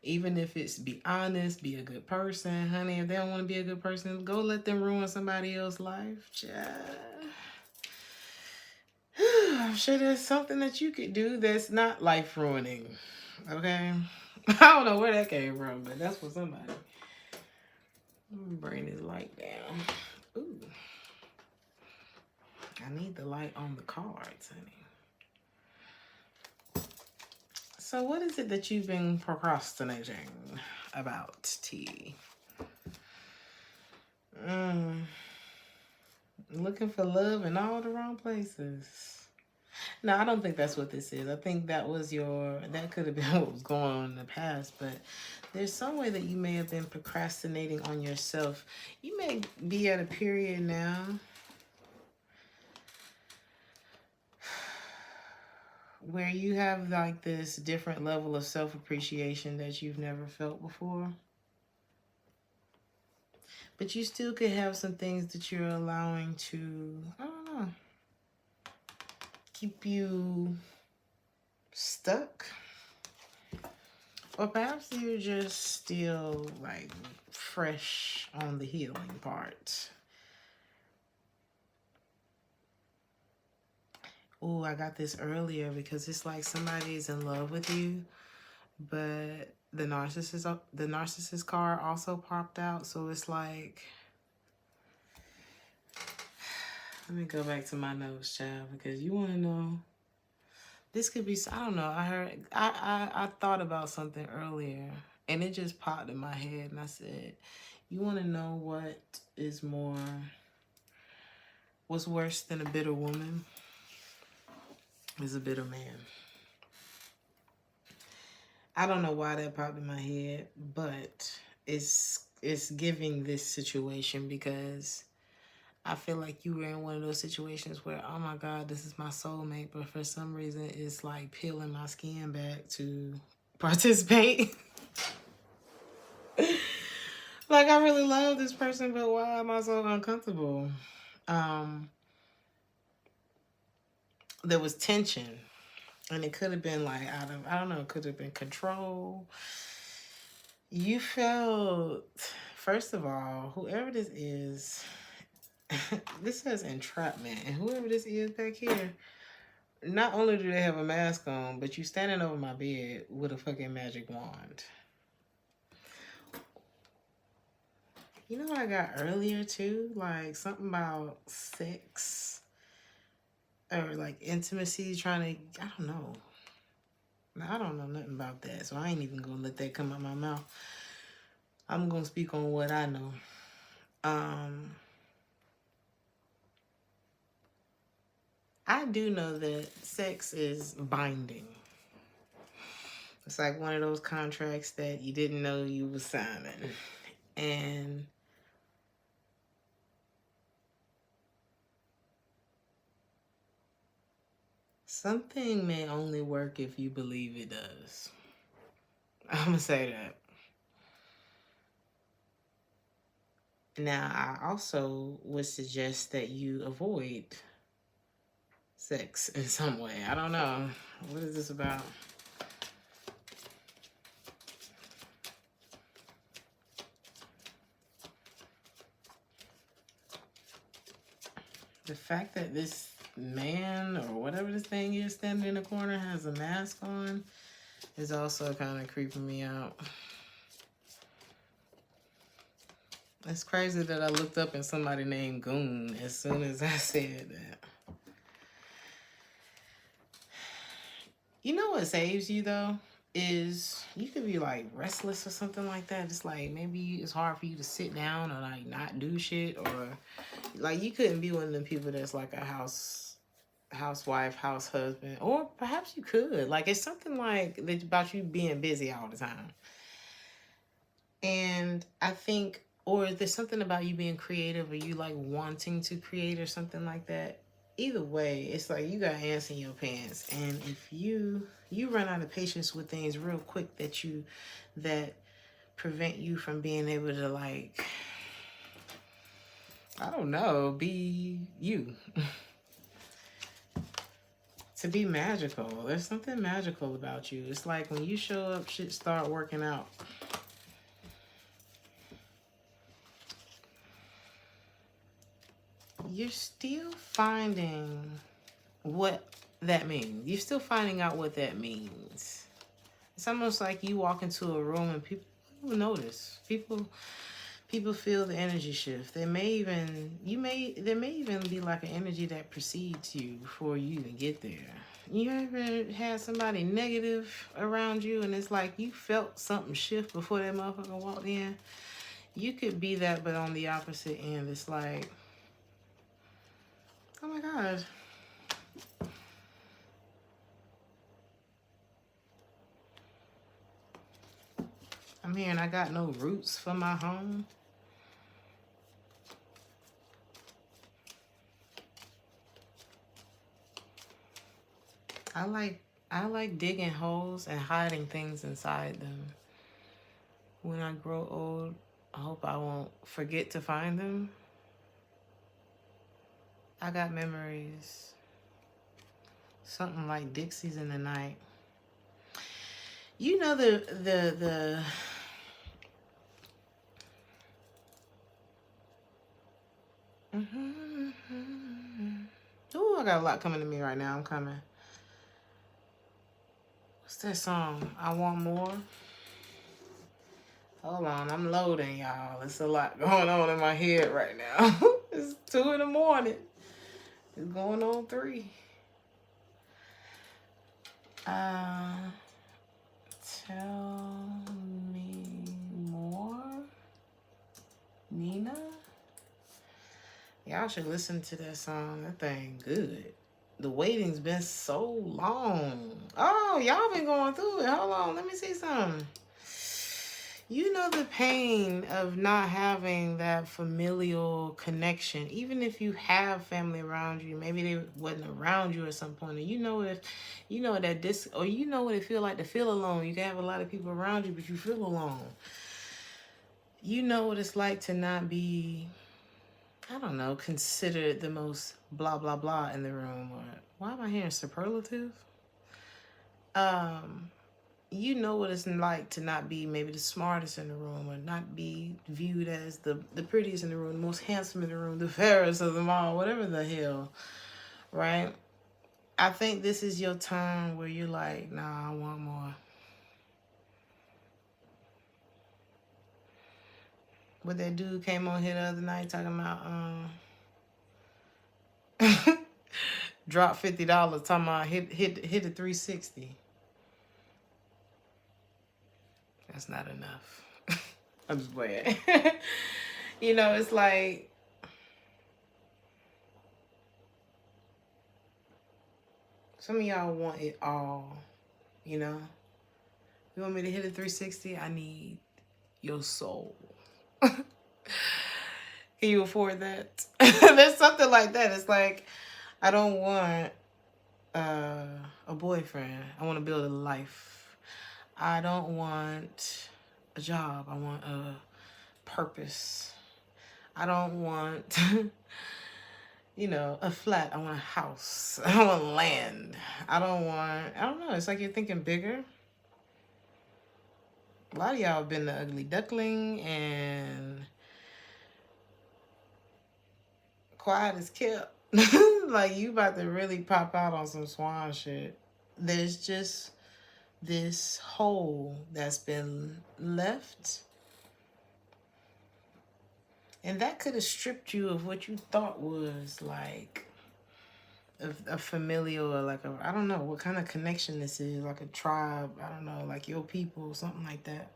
Even if it's be honest, be a good person, honey. If they don't want to be a good person, go let them ruin somebody else's life. I'm sure there's something that you could do that's not life ruining. Okay? I don't know where that came from, but that's for somebody. Let me bring this light down. Ooh. I need the light on the cards, honey. So what is it that you've been procrastinating about, T? Looking for love in all the wrong places. No, I don't think that's what this is. I think that was that could have been what was going on in the past, but there's some way that you may have been procrastinating on yourself. You may be at a period now where you have like this different level of self-appreciation that you've never felt before. But you still could have some things that you're allowing to, I don't know, keep you stuck. Or perhaps you're just still like fresh on the healing part. Oh, I got this earlier because it's like somebody's in love with you, but the narcissist card also popped out. So it's like Let me go back to my notes, child, because you want to know. This could be, I don't know. I thought about something earlier and it just popped in my head and I said, you want to know what's worse than a bitter woman is a bitter man. I don't know why that popped in my head, but it's giving this situation because I feel like you were in one of those situations where, oh my God, this is my soulmate, but for some reason it's like peeling my skin back to participate. Like, I really love this person, but why am I so uncomfortable? There was tension, and it could have been like out of, I don't know, it could have been control. You felt, first of all, whoever this is, this says entrapment, and whoever this is back here, not only do they have a mask on, but you standing over my bed with a fucking magic wand. You know what I got earlier too? Like something about sex or like intimacy, trying to, I don't know. I don't know nothing about that, so I ain't even gonna let that come out my mouth. I'm gonna speak on what I know. I do know that sex is binding. It's like one of those contracts that you didn't know you were signing. And something may only work if you believe it does. I'm gonna say that. Now, I also would suggest that you avoid sex in some way. I don't know. What is this about? The fact that this man or whatever this thing is standing in the corner has a mask on is also kind of creeping me out. It's crazy that I looked up and somebody named Goon as soon as I said that. You know what saves you though? Is you could be like restless or something like that. It's like maybe it's hard for you to sit down or like not do shit, or like you couldn't be one of them people that's like a housewife, house husband, or perhaps you could. Like it's something like about you being busy all the time. And I think, or there's something about you being creative or you like wanting to create or something like that. Either way, it's like you got ants in your pants, and if you run out of patience with things real quick that prevent you from being able to, like, I don't know, be you. To be magical. There's something magical about you. It's like when you show up, shit start working out. You're still finding what that means. You're still finding out what that means. It's almost like you walk into a room and people notice. People feel the energy shift. There may even be like an energy that precedes you before you even get there. You ever had somebody negative around you and it's like you felt something shift before that motherfucker walked in? You could be that, but on the opposite end, it's like, oh my God. I'm hearing I got no roots for my home. I like digging holes and hiding things inside them. When I grow old, I hope I won't forget to find them. I got memories. Something like Dixie's in the Night. You know the Ooh, I got a lot coming to me right now. I'm coming. What's that song? I Want More. Hold on, I'm loading, y'all. It's a lot going on in my head right now. It's 2 in the morning. It's going on 3. Tell me more. Nina? Y'all should listen to that song. That thing good. The waiting's been so long. Oh, y'all been going through it. Hold on, let me see something. You know the pain of not having that familial connection. Even if you have family around you, maybe they wasn't around you at some point. And you know what it feel like to feel alone. You can have a lot of people around you, but you feel alone. You know what it's like to not be, I don't know, considered the most blah blah blah in the room. Or why am I hearing superlative? You know what it's like to not be maybe the smartest in the room, or not be viewed as the prettiest in the room, the most handsome in the room, the fairest of them all, whatever the hell, right? I think this is your time where you're like, nah, I want more. What that dude came on here the other night talking about, drop $50, talking about hit a 360. That's not enough. I'm just playing. You know, it's like, some of y'all want it all, you know? You want me to hit a 360? I need your soul. Can you afford that? There's something like that. It's like, I don't want a boyfriend. I want to build a life. I don't want a job. I want a purpose. I don't want, you know, a flat. I want a house. I want land. I don't know. It's like you're thinking bigger. A lot of y'all have been the ugly duckling and quiet as kept. Like, you about to really pop out on some swan shit. There's just this hole that's been left. And that could have stripped you of what you thought was like a familial, or like I don't know what kind of connection this is, like a tribe, I don't know, like your people, something like that.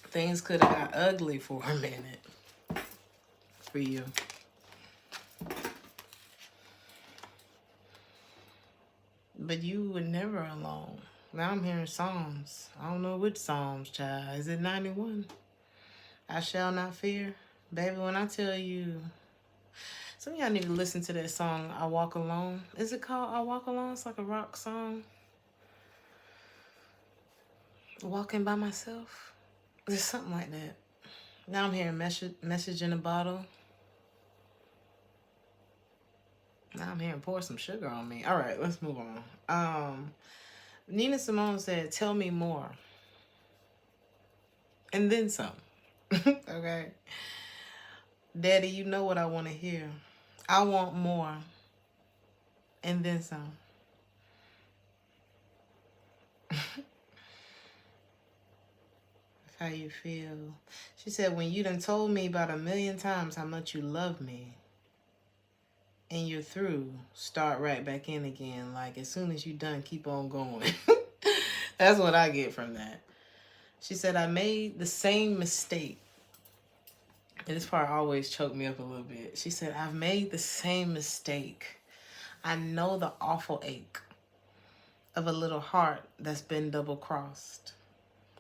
Things could have got ugly for a minute for you. But you were never alone. Now I'm hearing Psalms. I don't know which Psalms, child. Is it 91? I shall not fear. Baby, when I tell you, some of y'all need to listen to that song, I Walk Alone. Is it called I Walk Alone? It's like a rock song. Walking by myself. There's something like that. Now I'm hearing message in a bottle. Now I'm hearing pour some sugar on me. All right, let's move on. Nina Simone said, tell me more. And then some. Okay. Daddy, you know what I want to hear. I want more. And then some. How you feel. She said, when you done told me about 1,000,000 times how much you love me, and you're through, start right back in again. Like, as soon as you're done, keep on going. That's what I get from that. She said, I made the same mistake. And this part always choked me up a little bit. She said, I've made the same mistake. I know the awful ache of a little heart that's been double-crossed.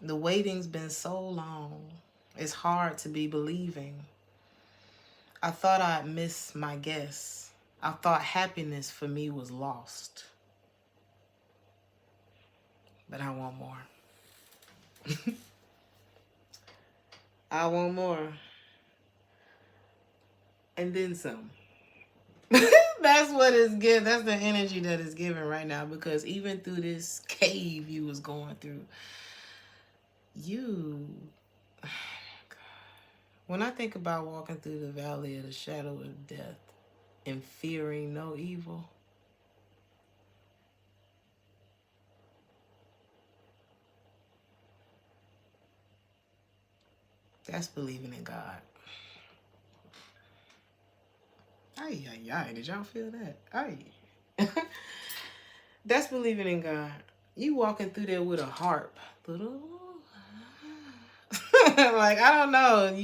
The waiting's been so long. It's hard to be believing. I thought I'd miss my guess. I thought happiness for me was lost. But I want more. I want more. And then some. That's what it's given. That's the energy that is given right now. Because even through this cave you was going through, when I think about walking through the valley of the shadow of death and fearing no evil, That's believing in God. Ay, ay, ay. Did y'all feel that? Ay. That's believing in God. You walking through there with a harp. Little. Like, I don't know.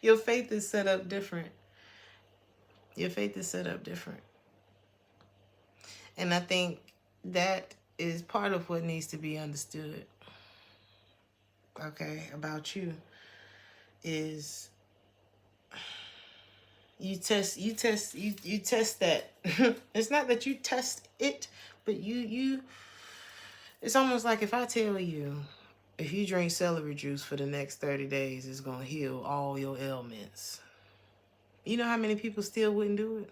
Your faith is set up different. Your faith is set up different. And I think that is part of what needs to be understood. Okay, about you is you test that. It's not that you test it, but you it's almost like if I tell you if you drink celery juice for the next 30 days, it's going to heal all your ailments. You know how many people still wouldn't do it?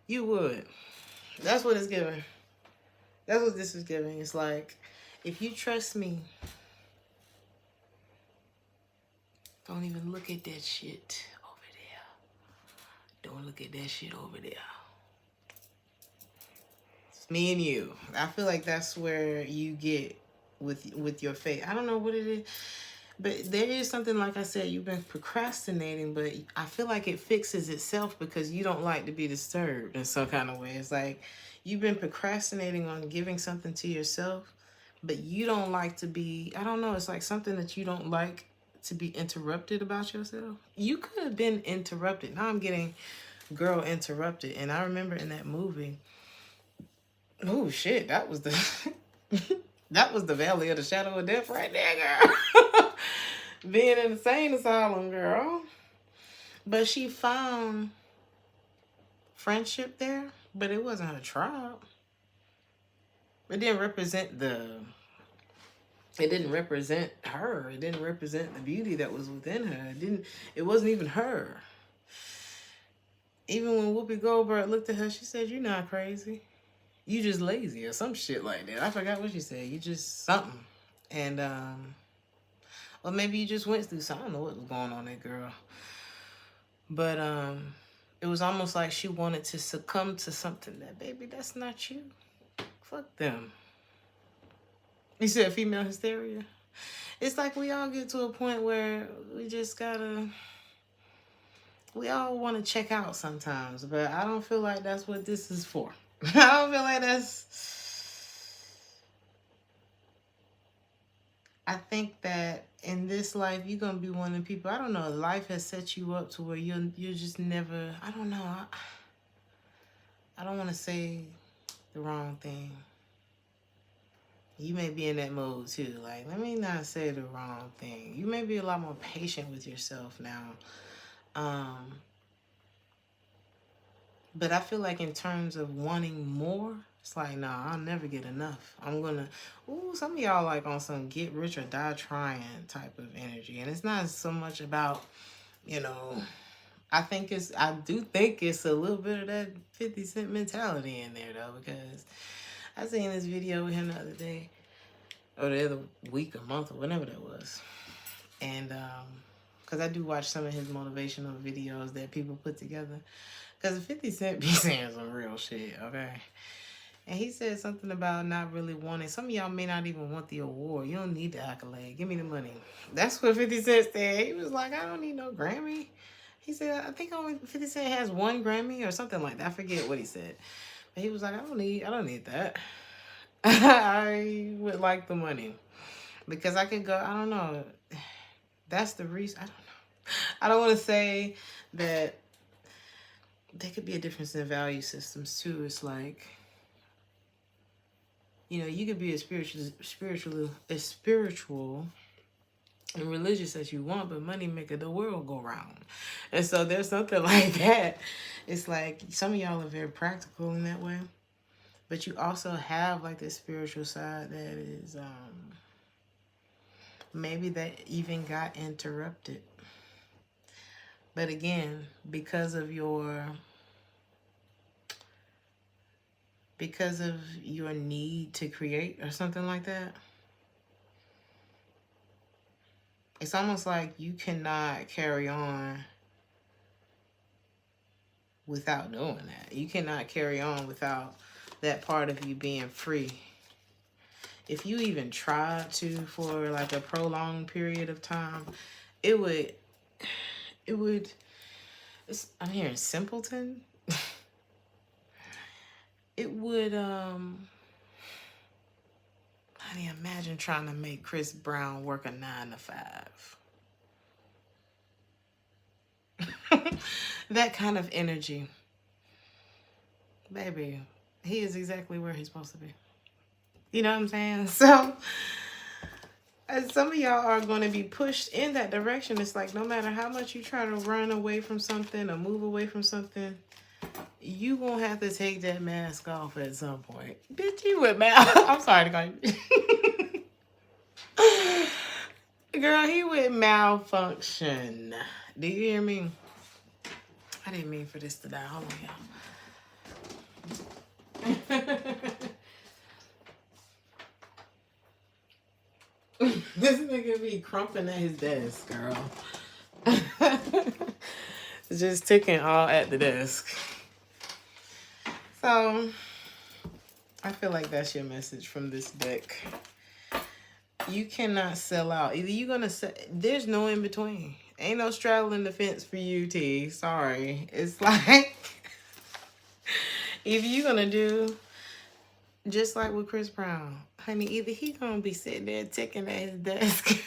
You would. That's what it's giving. That's what this is giving. It's like, if you trust me, don't even look at that shit over there. Don't look at that shit over there. It's me and you. I feel like that's where you get with your faith. I don't know what it is, but there is something, like I said, you've been procrastinating, but I feel like it fixes itself because you don't like to be disturbed in some kind of way. It's like you've been procrastinating on giving something to yourself, but you don't like to be, I don't know, it's like something that you don't like to be interrupted about yourself. You could have been interrupted. Now I'm getting girl interrupted. And I remember in that movie, oh shit, that was the that was the valley of the shadow of death right there, girl. Being in the insane asylum, girl. But she found friendship there, but it wasn't her tribe. It didn't represent it didn't represent her. It didn't represent the beauty that was within her. It wasn't even her. Even when Whoopi Goldberg looked at her, she said, "You're not crazy. You just lazy," or some shit like that. I forgot what she said. You just something. And or maybe you just went through something. I don't know what was going on there, girl. But it was almost like she wanted to succumb to something that, baby, that's not you. Fuck them. You said female hysteria? It's like we all get to a point where we just gotta, we all want to check out sometimes, but I don't feel like that's what this is for. I don't feel like I think that in this life, you're going to be one of the people, I don't know, life has set you up to where you're just never, I don't know. I don't want to say the wrong thing. You may be in that mode too. Like, let me not say the wrong thing. You may be a lot more patient with yourself now. But I feel like in terms of wanting more, it's like, nah, I'll never get enough. I'm going to, some of y'all like on some get rich or die trying type of energy. And it's not so much about, I do think it's a little bit of that 50 Cent mentality in there though, because I seen this video with him the other day, or the other week or month or whenever that was. And, because I do watch some of his motivational videos that people put together. Because 50 Cent be saying some real shit, okay? And he said something about not really wanting. Some of y'all may not even want the award. You don't need the accolade. Give me the money. That's what 50 Cent said. He was like, I don't need no Grammy. He said, I think only 50 Cent has one Grammy or something like that. I forget what he said. But he was like, I don't need that. I would like the money. Because I could go, I don't know. That's the reason. I don't know. I don't want to say that there could be a difference in value systems too. It's like, you could be as spiritual and religious as you want, but money make the world go round. And so there's something like that. It's like some of y'all are very practical in that way, but you also have like this spiritual side that is maybe that even got interrupted. But again, because of your need to create or something like that, it's almost like you cannot carry on without doing that. You cannot carry on without that part of you being free. if you even tried to for like a prolonged period of time, it would, I'm hearing simpleton. It would, honey, imagine trying to make Chris Brown work a 9 to 5. That kind of energy. Baby, he is exactly where he's supposed to be. You know what I'm saying? So, some of y'all are going to be pushed in that direction. It's like no matter how much you try to run away from something or move away from something, you gonna have to take that mask off at some point. Bitch, you would I'm sorry to call you. Girl, he would malfunction. Do you hear me? I didn't mean for this to die. Hold on, y'all. This nigga be crumping at his desk, girl. Just ticking all at the desk. So, I feel like that's your message from this deck. You cannot sell out. Either you're going to sell, there's no in between. Ain't no straddling the fence for you, T. Sorry. It's like, if you're going to do, just like with Chris Brown, honey, either he going to be sitting there ticking at his desk,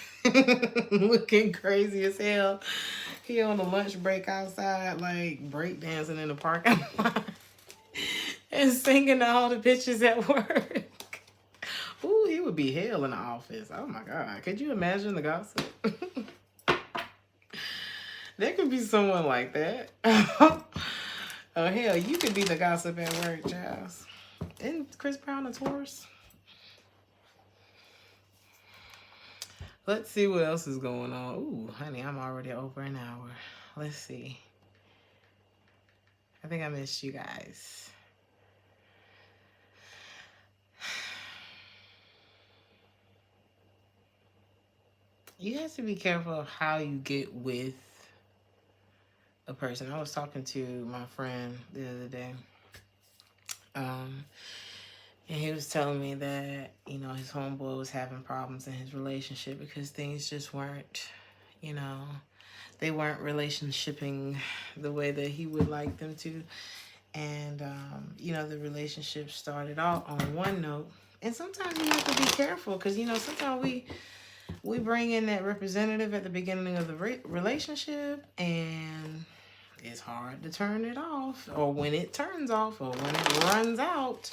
looking crazy as hell. He on a lunch break outside, like breakdancing in the parking lot. And singing to all the bitches at work. Ooh, he would be hell in the office. Oh my God. Could you imagine the gossip? There could be someone like that. Oh, hell, you could be the gossip at work, Giles. Isn't Chris Brown a Taurus? Let's see what else is going on. Ooh, honey, I'm already over an hour. Let's see. I think I missed you guys. You have to be careful of how you get with a person. I was talking to my friend the other day. And he was telling me that, you know, his homeboy was having problems in his relationship because things just weren't, you know, they weren't relationshiping the way that he would like them to. And, you know, the relationship started off on one note. And sometimes you have to be careful because, you know, sometimes we bring in that representative at the beginning of the relationship, and it's hard to turn it off. Or when it turns off, or when it runs out,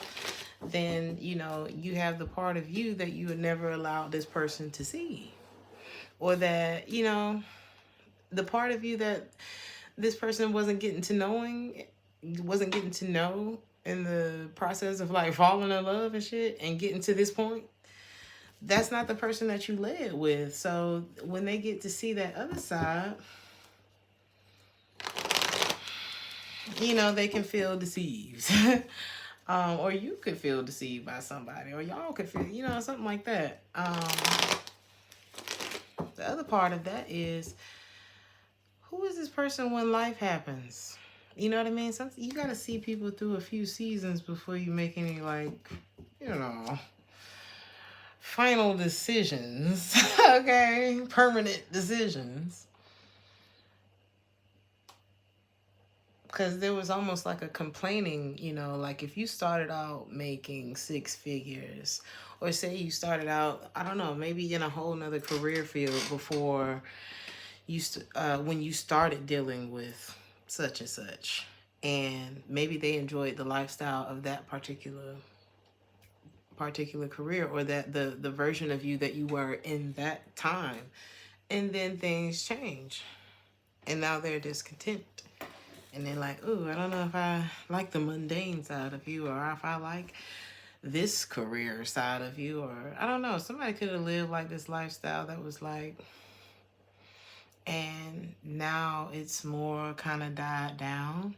then, you know, you have the part of you that you would never allow this person to see. Or that, you know, the part of you that this person wasn't getting to know in the process of like falling in love and shit and getting to this point. That's not the person that you led with. So when they get to see that other side, you know, they can feel deceived. Or you could feel deceived by somebody, or y'all could feel, you know, something like that. The other part of that is, who is this person when life happens? You know what I mean? You got to see people through a few seasons before you make any, like, you know, final decisions. Okay? Permanent decisions. Because there was almost like a complaining, you know, like if you started out making 6 figures, or say you started out, I don't know, maybe in a whole nother career field before you, when you started dealing with such and such, and maybe they enjoyed the lifestyle of that particular career, or that the version of you that you were in that time, and then things change, and now they're discontent. And they're like, ooh, I don't know if I like the mundane side of you, or if I like this career side of you, or I don't know. Somebody could have lived like this lifestyle that was like, and now it's more kind of died down.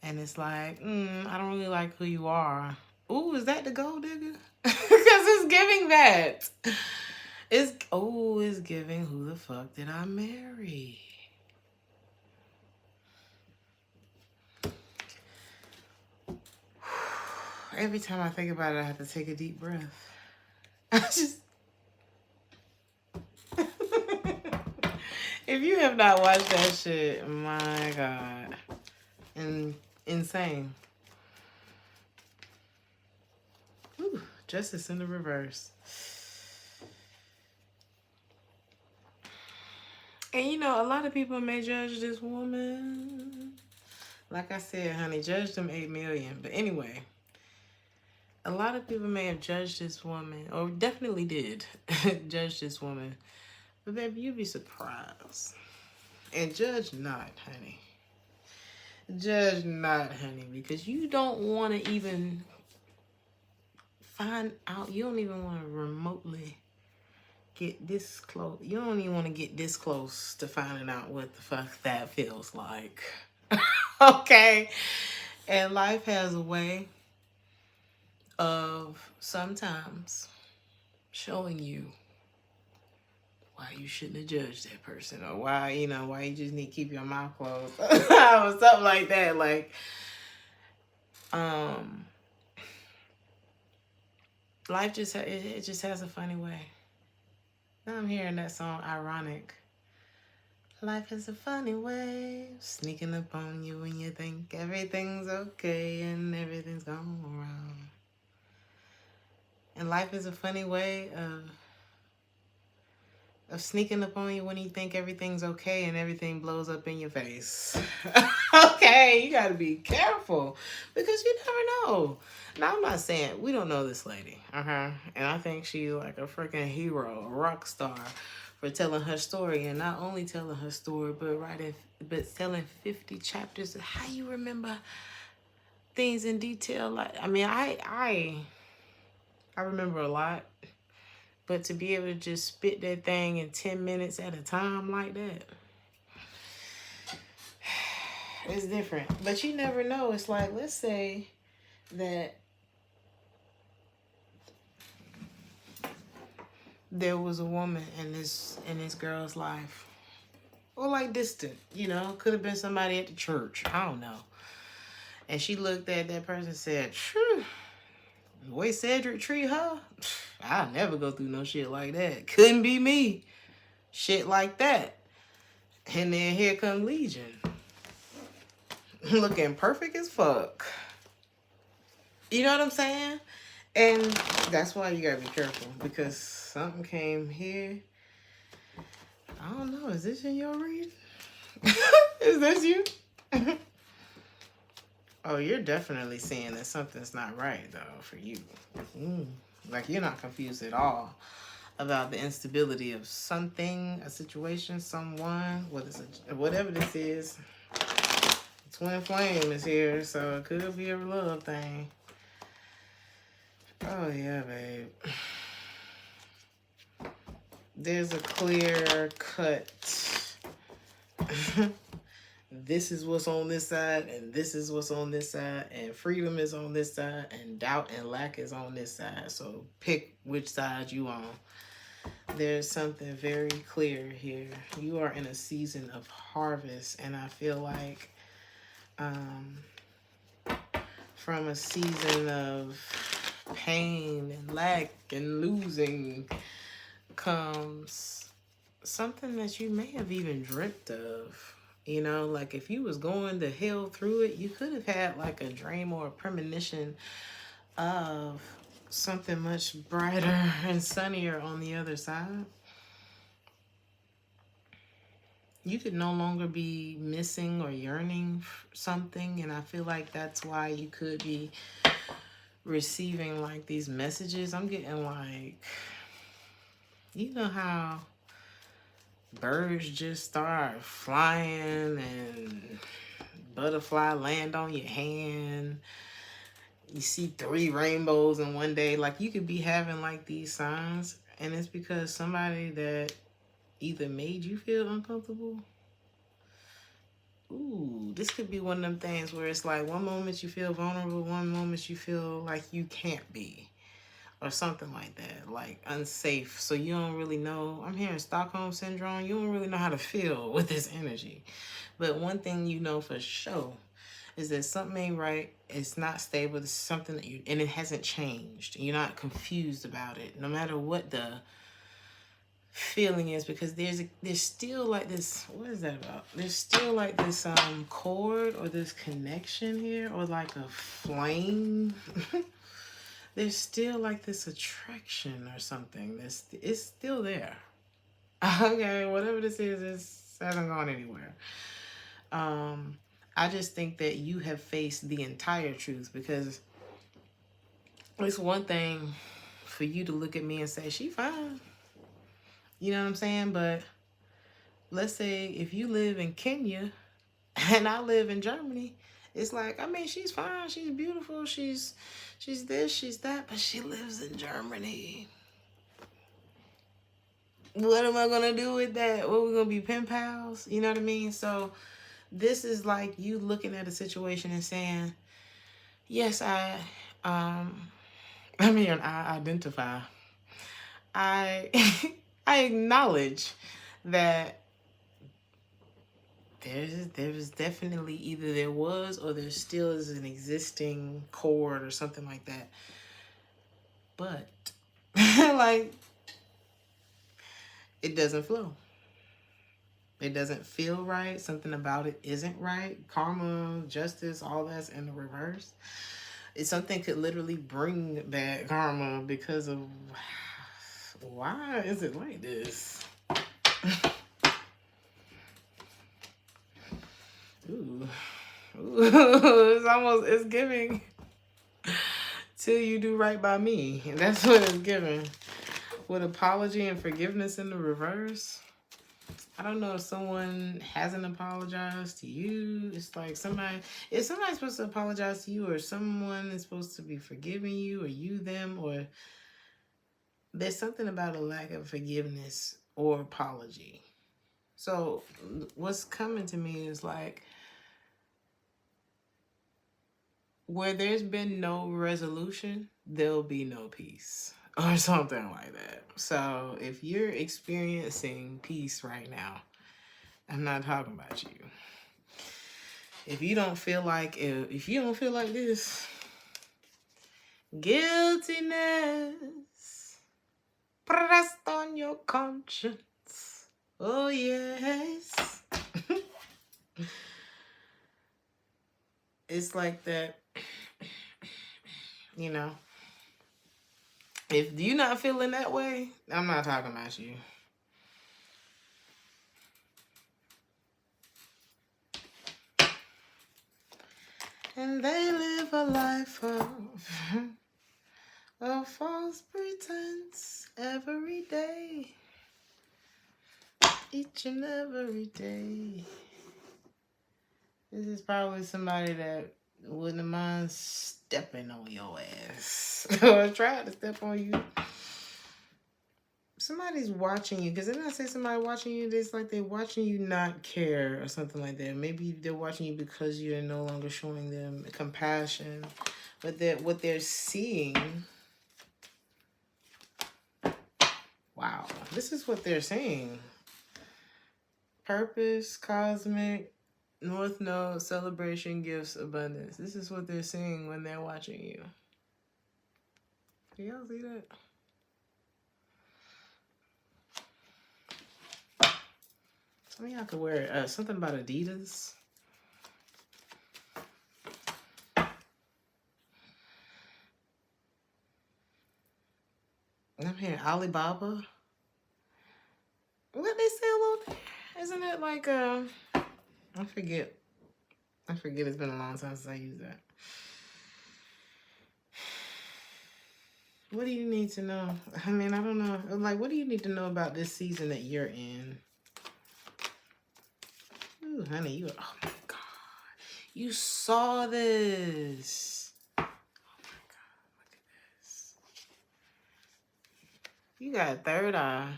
And it's like, I don't really like who you are. Ooh, is that the gold digger? Because it's giving that. It's giving, who the fuck did I marry? Every time I think about it, I have to take a deep breath. I just if you have not watched that shit, my God. Insane. Whew, justice in the reverse. And you know, a lot of people may judge this woman. Like I said, honey, judge them 8 million. But anyway, a lot of people may have judged this woman, or definitely did judge this woman. But baby, you'd be surprised. And judge not, honey. Judge not, honey, because you don't want to even find out. You don't even want to remotely get this close. You don't even want to get this close to finding out what the fuck that feels like. Okay? And life has a way of sometimes showing you why you shouldn't have judged that person, or why you just need to keep your mouth closed or something like that. Like, life just has a funny way. Now I'm hearing that song, Ironic. Life is a funny way, sneaking up on you when you think everything's okay and everything's going wrong. And life is a funny way of sneaking up on you when you think everything's okay and everything blows up in your face. Okay, you gotta be careful because you never know. Now, I'm not saying we don't know this lady, and I think she's like a freaking hero, a rock star for telling her story, and not only telling her story, but telling 50 chapters of how you remember things in detail. Like, I mean, I remember a lot. But to be able to just spit that thing in 10 minutes at a time like that, it's different. But you never know. It's like, let's say that there was a woman in this girl's life. Or like distant, could have been somebody at the church. I don't know. And she looked at that person and said, "Phew, the way Cedric treat her, I'll never go through no shit like that. Couldn't be me." Shit like that. And then here come Legion. Looking perfect as fuck. You know what I'm saying? And that's why you gotta be careful. Because something came here. I don't know. Is this in your reading? Is this you? Oh, you're definitely seeing that something's not right, though, for you. Like, you're not confused at all about the instability of something, a situation, someone, whatever this is. Twin flame is here, so it could be a love thing. Oh, yeah, babe. There's a clear cut. This is what's on this side, and this is what's on this side, and freedom is on this side, and doubt and lack is on this side. So pick which side you on. There's something very clear here. You are in a season of harvest, and I feel like from a season of pain and lack and losing comes something that you may have even dreamt of. Like if you was going to hell through it, you could have had like a dream or a premonition of something much brighter and sunnier on the other side. You could no longer be missing or yearning for something, and I feel like that's why you could be receiving like these messages. I'm getting like, you know how birds just start flying and butterfly land on your hand. You see 3 rainbows in one day. Like, you could be having like these signs, and it's because somebody that either made you feel uncomfortable. Ooh, this could be one of them things where it's like one moment you feel vulnerable, one moment you feel like you can't be, or something like that, like unsafe. So you don't really know. I'm hearing Stockholm Syndrome. You don't really know how to feel with this energy. But one thing you know for sure is that something ain't right. It's not stable. It's something that you, and it hasn't changed. You're not confused about it, no matter what the feeling is, because there's still like this, what is that about? There's still like this cord or this connection here, or like a flame. There's still like this attraction or something. It's still there. Okay, whatever this is, it hasn't gone anywhere. I just think that you have faced the entire truth, because it's one thing for you to look at me and say, she fine. You know what I'm saying? But let's say if you live in Kenya and I live in Germany, it's like, I mean, she's fine. She's beautiful. She's this, she's that, but she lives in Germany. What am I going to do with that? What, we going to be pen pals? You know what I mean? So this is like you looking at a situation and saying, yes, I identify. I I acknowledge that there's definitely, either there was or there still is an existing cord or something like that. But like, it doesn't flow. It doesn't feel right. Something about it isn't right. Karma, justice, all that's in the reverse. Something could literally bring bad karma because of, why is it like this? Ooh. Ooh. It's giving till you do right by me. And that's what it's giving. With apology and forgiveness in the reverse. I don't know if someone hasn't apologized to you. It's like if somebody's supposed to apologize to you, or someone is supposed to be forgiving you, or you them, or there's something about a lack of forgiveness or apology. So what's coming to me is like, where there's been no resolution, there'll be no peace. Or something like that. So if you're experiencing peace right now, I'm not talking about you. If you don't feel like this, guiltiness pressed on your conscience. Oh yes. It's like that, you know. If you're not feeling that way, I'm not talking about you. And they live a life of false pretense every day. Each and every day. This is probably somebody that wouldn't mind stepping on your ass. Or trying to step on you. Somebody's watching you. Because then I say somebody watching you, it's like they're watching you not care or something like that. Maybe they're watching you because you're no longer showing them compassion. But what they're seeing... Wow. This is what they're seeing. Purpose, cosmic... North Node, celebration, gifts, abundance. This is what they're seeing when they're watching you. Do y'all see that? Some of y'all could wear something about Adidas. I'm hearing Alibaba. What they sell on there? Isn't it like I forget. It's been a long time since I used that. What do you need to know? I mean, I don't know. Like, what do you need to know about this season that you're in? Ooh, honey, oh my God. You saw this. Oh my God, look at this. You got a third eye.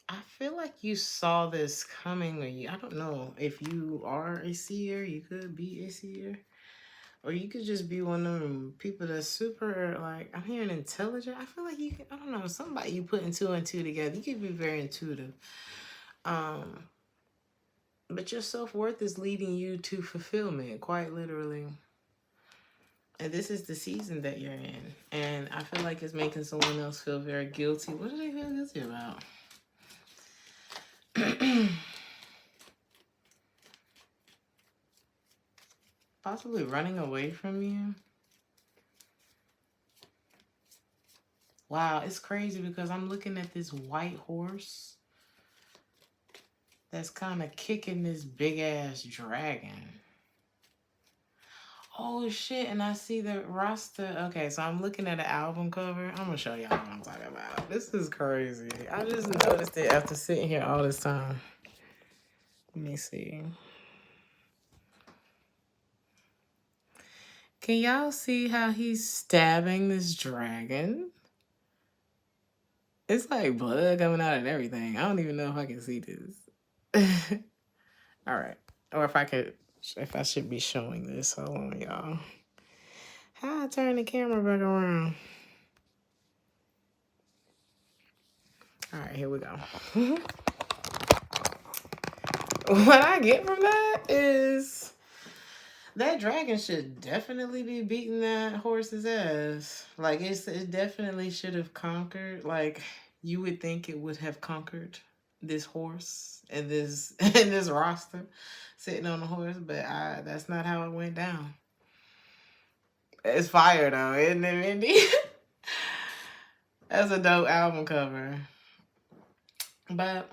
I feel like you saw this coming, or I don't know if you are a seer, you could be a seer. Or you could just be one of them people that's super, like, I'm hearing intelligent. I feel like you can, I don't know, somebody you putting two and two together. You could be very intuitive. But your self-worth is leading you to fulfillment, quite literally. And this is the season that you're in. And I feel like it's making someone else feel very guilty. What do they feel guilty about? Possibly running away from you. Wow, it's crazy because I'm looking at this white horse that's kind of kicking this big ass dragon. Oh shit, and I see the roster. Okay, so I'm looking at an album cover. I'm gonna show y'all what I'm talking about. This is crazy. I just noticed it after sitting here all this time. Let me see. Can y'all see how he's stabbing this dragon? It's like blood coming out and everything. I don't even know if I can see this. All right. Or if I should be showing this. Hold on, y'all. How I turn the camera back around? All right, here we go. What I get from that is that dragon should definitely be beating that horse's ass. Like, it definitely should have conquered. Like, you would think it would have conquered this horse and this and this roster sitting on the horse, but that's not how it went down. It's fire though, isn't it, Mindy? That's a dope album cover. But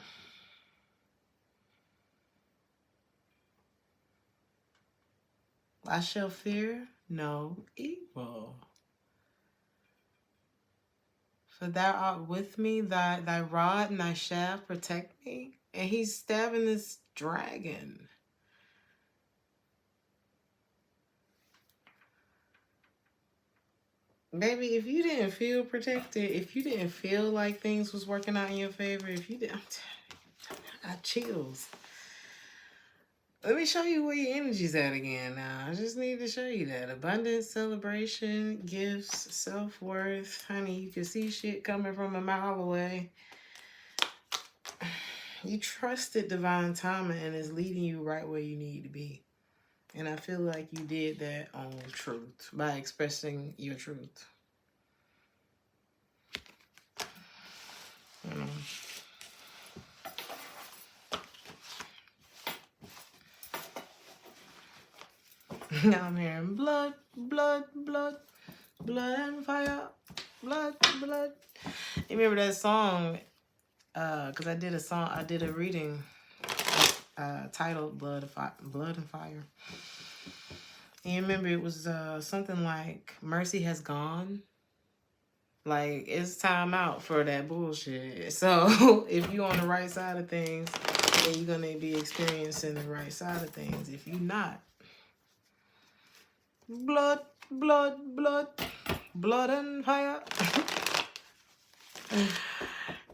I shall fear no evil. For thou art with me, thy rod and thy shaft protect me. And he's stabbing this dragon. Baby, if you didn't feel protected, if you didn't feel like things was working out in your favor, if you didn't, I chills. Let me show you where your energy's at again now. I just need to show you that. Abundance, celebration, gifts, self-worth. Honey, you can see shit coming from a mile away. You trusted divine timing and it's leading you right where you need to be. And I feel like you did that on truth by expressing your truth. Now I'm hearing blood, blood, blood, blood and fire, blood, blood. You remember that song? Because I did a reading titled Blood and Fire. And you remember it was something like mercy has gone. Like, it's time out for that bullshit. So if you're on the right side of things, then you're going to be experiencing the right side of things. If you're not, blood, blood, blood, blood and fire.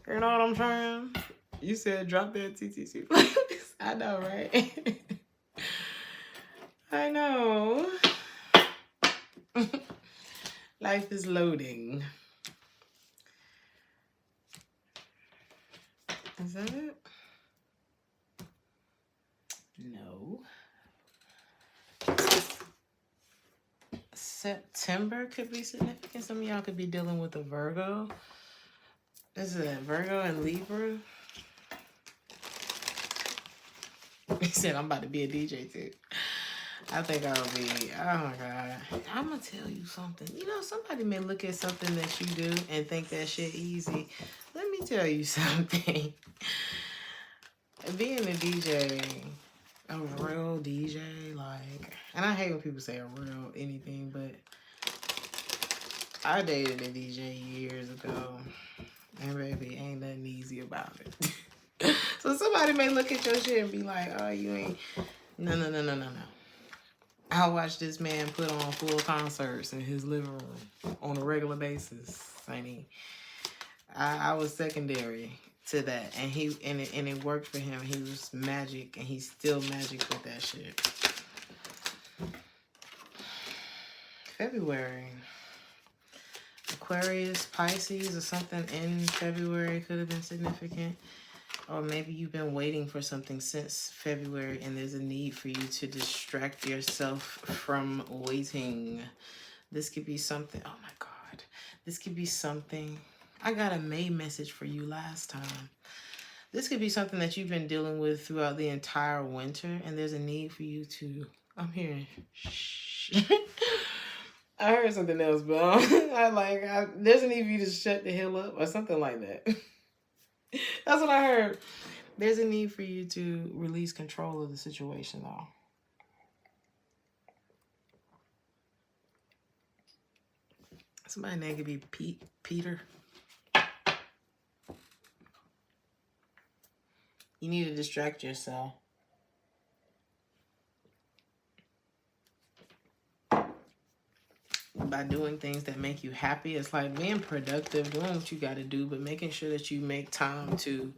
You know what I'm saying? You said drop that TTT. I know, right? I know. Life is loading. Is that it? No. September could be significant. Some of y'all could be dealing with a Virgo. This is a Virgo and Libra. He said, I'm about to be a DJ too. I think I'll be, oh my God. I'm going to tell you something. You know, somebody may look at something that you do and think that shit easy. Let me tell you something. Being a DJ, a real DJ, like, and I hate when people say a real anything, but I dated a DJ years ago. And baby, ain't nothing easy about it. So somebody may look at your shit and be like, oh, you ain't, no. I watch this man put on full concerts in his living room on a regular basis, honey. I was secondary to that, and it worked for him. He was magic, and he's still magic with that shit. February. Aquarius, Pisces, or something in February could have been significant. Or maybe you've been waiting for something since February and there's a need for you to distract yourself from waiting. This could be something. Oh my God. This could be something. I got a May message for you last time. This could be something that you've been dealing with throughout the entire winter, and there's a need for you to. I'm hearing. Shh. I heard something else, but there's a need for you to shut the hell up or something like that. That's what I heard. There's a need for you to release control of the situation, though. Somebody name could be Peter. You need to distract yourself. By doing things that make you happy. It's like being productive, doing what you got to do, but making sure that you make time to,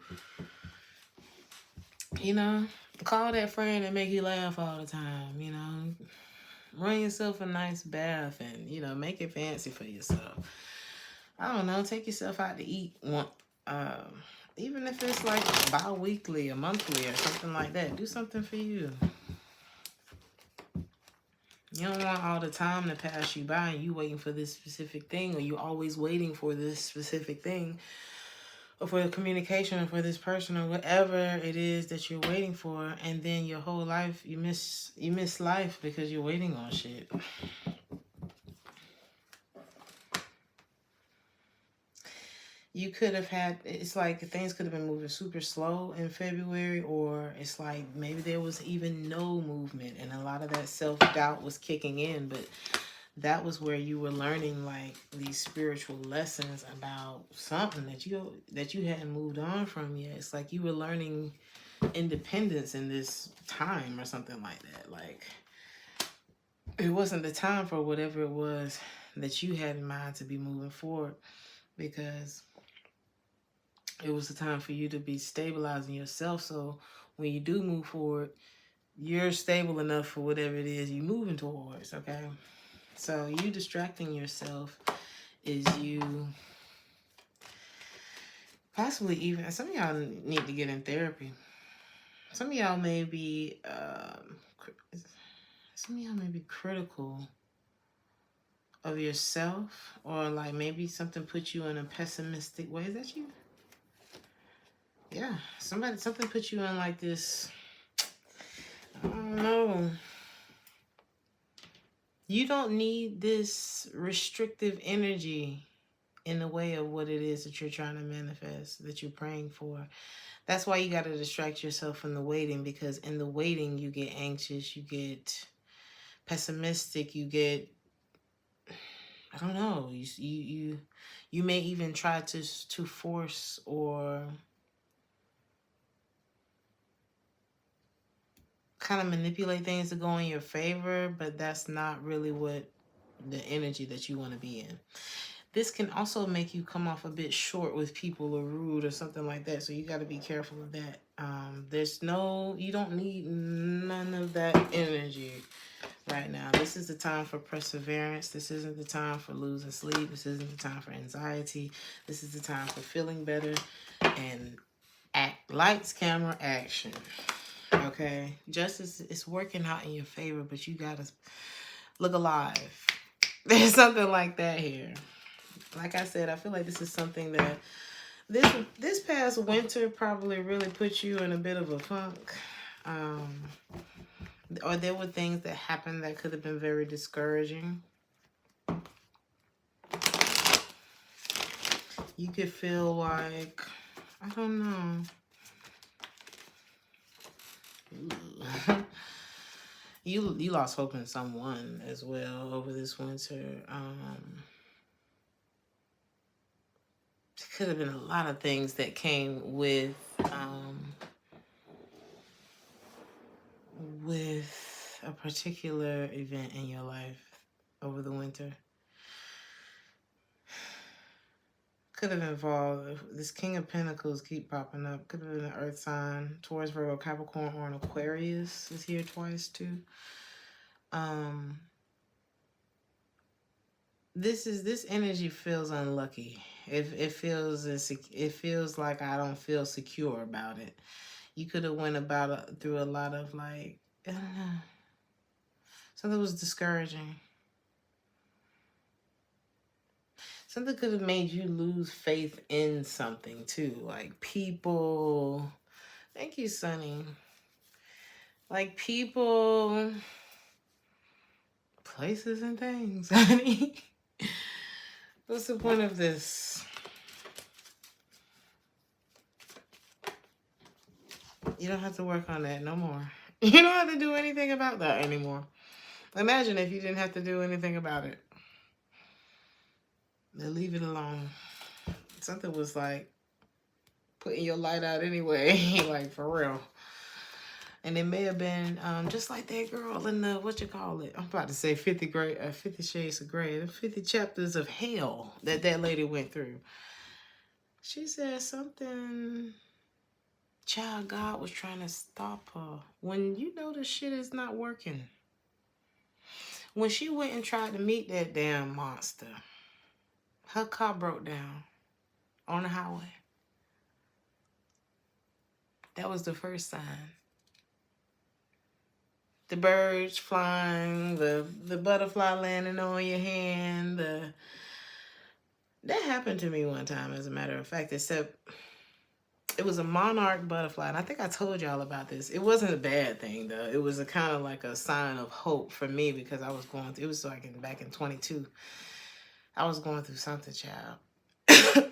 you know, call that friend and make you laugh all the time, you know. Run yourself a nice bath and, you know, make it fancy for yourself. I don't know, take yourself out to eat even if it's like bi-weekly or monthly or something like that. Do something for you. You don't want all the time to pass you by and you waiting for this specific thing, or you always waiting for this specific thing, or for the communication, or for this person, or whatever it is that you're waiting for, and then your whole life you miss life because you're waiting on shit. You could have had, it's like things could have been moving super slow in February, or it's like maybe there was even no movement and a lot of that self-doubt was kicking in, but that was where you were learning like these spiritual lessons about something that you hadn't moved on from yet. It's like you were learning independence in this time or something like that. Like it wasn't the time for whatever it was that you had in mind to be moving forward, because it was the time for you to be stabilizing yourself. So when you do move forward, you're stable enough for whatever it is you're moving towards, okay? So you distracting yourself is you possibly even, some of y'all need to get in therapy. Some of y'all may be, critical of yourself, or like maybe something put you in a pessimistic way. Is that you? Yeah, something put you in like this, I don't know. You don't need this restrictive energy in the way of what it is that you're trying to manifest, that you're praying for. That's why you got to distract yourself from the waiting, because in the waiting you get anxious, you get pessimistic, you get, I don't know, you may even try to force or kind of manipulate things to go in your favor, but that's not really what the energy that you want to be in. This can also make you come off a bit short with people or rude or something like that. So you got to be careful of that. You don't need none of that energy right now. This is the time for perseverance. This isn't the time for losing sleep. This isn't the time for anxiety. This is the time for feeling better and lights, camera, action. Okay, justice is working out in your favor, but you gotta look alive. There's something like that here. Like I said, I feel like this is something that this past winter probably really put you in a bit of a funk. Or there were things that happened that could have been very discouraging. You could feel like, I don't know. You lost hope in someone as well over this winter. There could have been a lot of things that came with a particular event in your life over the winter. Could have involved, this King of Pentacles keep popping up. Could have been an earth sign. Taurus, Virgo, Capricorn, or an Aquarius is here twice too. this energy feels unlucky. It feels like I don't feel secure about it. You could have went about through a lot of like, I don't know, something was discouraging. Something could have made you lose faith in something too, like people. Thank you, Sunny. Like people, places, and things, honey. What's the point of this? You don't have to work on that no more. You don't have to do anything about that anymore. Imagine if you didn't have to do anything about it. Then leave it alone. Something was like putting your light out anyway, like for real. And it may have been just like that girl in the, what you call it? I'm about to say 50 Shades of Grey, the 50 chapters of hell that lady went through. She said something, child, God was trying to stop her. When you know the shit is not working. When she went and tried to meet that damn monster, her car broke down on the highway. That was the first sign. The birds flying, the butterfly landing on your hand. That happened to me one time, as a matter of fact, except it was a monarch butterfly. And I think I told y'all about this. It wasn't a bad thing, though. It was a kind of like a sign of hope for me because I was going through, it was like back in 22. I was going through something, child.